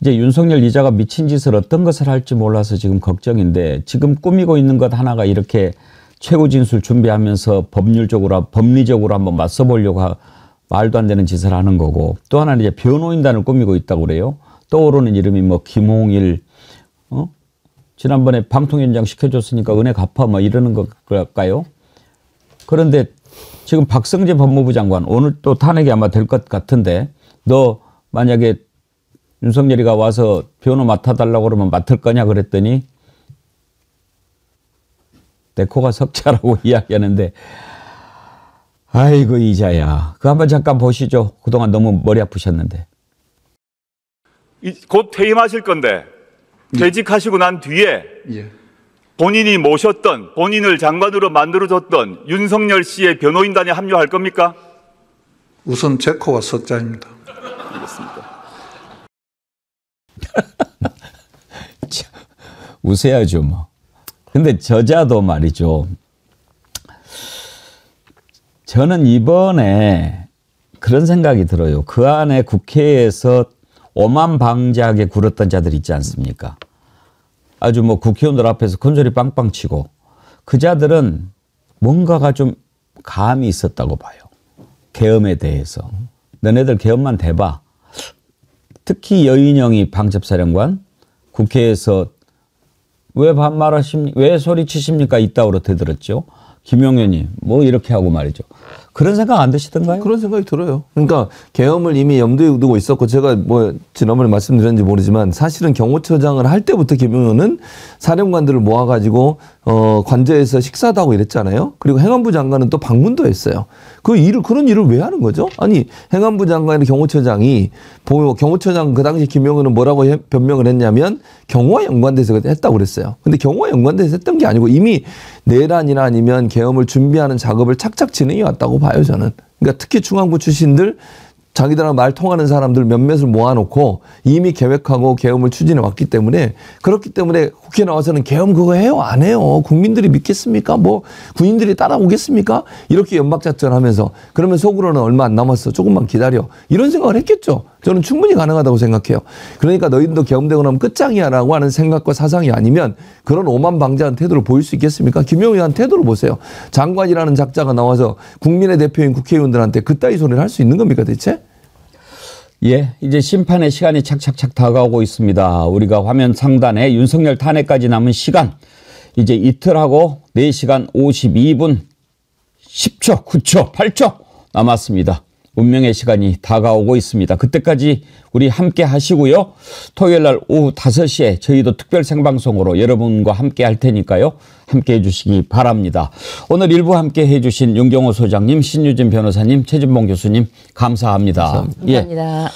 이제 윤석열 이자가 미친 짓을 어떤 것을 할지 몰라서 지금 걱정인데 지금 꾸미고 있는 것 하나가 이렇게 최고 진술 준비하면서 법리적으로 한번 맞서보려고 말도 안 되는 짓을 하는 거고 또 하나는 이제 변호인단을 꾸미고 있다고 그래요. 떠오르는 이름이 뭐 김홍일, 지난번에 방통위원장 시켜줬으니까 은혜 갚아 뭐 이러는 걸까요? 그런데 지금 박성재 법무부 장관 오늘 또 탄핵이 아마 될 것 같은데 너 만약에 윤석열이가 와서 변호 맡아달라고 그러면 맡을 거냐 그랬더니 내 코가 석자라고 이야기하는데 아이고 이자야. 그거 한번 잠깐 보시죠. 그동안 너무 머리 아프셨는데. 곧 퇴임하실 건데 퇴직하시고 난 뒤에 본인이 모셨던 본인을 장관으로 만들어줬던 윤석열 씨의 변호인단에 합류할 겁니까? 우선 제 코가 석자입니다. 알겠습니다. 우세야죠 뭐. 근데 저자도 말이죠. 저는 이번에 그런 생각이 들어요. 그 안에 국회에서 오만방자하게 굴었던 자들 있지 않습니까? 아주 뭐 국회의원들 앞에서 큰소리 빵빵 치고 그 자들은 뭔가가 좀 감이 있었다고 봐요. 계엄에 대해서. 너네들 계엄만 대봐. 특히 여인영이 방첩사령관 국회에서 왜 반말하십니까? 왜 소리치십니까? 이따오로 되들었죠. 김용현이 뭐 이렇게 하고 말이죠. 그런 생각 안 드시던가요? 그런 생각이 들어요. 그러니까 계엄을 이미 염두에 두고 있었고 제가 뭐 지난번에 말씀드렸는지 모르지만 사실은 경호처장을 할 때부터 김용현은 사령관들을 모아가지고 관저에서 식사도 하고 이랬잖아요. 그리고 행안부 장관은 또 방문도 했어요. 그런 일을 왜 하는 거죠? 아니 행안부 장관의 경호처장이 경호처장 그 당시 김용현은 뭐라고 변명을 했냐면 경호와 연관돼서 했다고 그랬어요. 근데 경호와 연관돼서 했던 게 아니고 이미 내란이나 아니면 계엄을 준비하는 작업을 착착 진행해 왔다고 봐요 저는. 그러니까 특히 중앙부 출신들 자기들하고 말 통하는 사람들 몇몇을 모아놓고 이미 계획하고 계엄을 추진해 왔기 때문에 그렇기 때문에 국회 나와서는 계엄 그거 해요? 안 해요? 국민들이 믿겠습니까? 뭐 군인들이 따라오겠습니까? 이렇게 연막작전하면서 그러면 속으로는 얼마 안 남았어. 조금만 기다려. 이런 생각을 했겠죠. 저는 충분히 가능하다고 생각해요. 그러니까 너희들도 계엄되고 나면 끝장이야라고 하는 생각과 사상이 아니면 그런 오만방자한 태도를 보일 수 있겠습니까? 김용현한 태도를 보세요. 장관이라는 작자가 나와서 국민의 대표인 국회의원들한테 그따위 소리를 할 수 있는 겁니까 대체? 예, 이제 심판의 시간이 착착착 다가오고 있습니다. 우리가 화면 상단에 윤석열 탄핵까지 남은 시간 이제 이틀하고 4시간 52분 10초, 9초, 8초 남았습니다. 운명의 시간이 다가오고 있습니다. 그때까지 우리 함께 하시고요. 토요일 날 오후 5시에 저희도 특별 생방송으로 여러분과 함께 할 테니까요. 함께 해주시기 바랍니다. 오늘 일부 함께 해주신 윤경호 소장님, 신유진 변호사님, 최진봉 교수님 감사합니다. 감사합니다.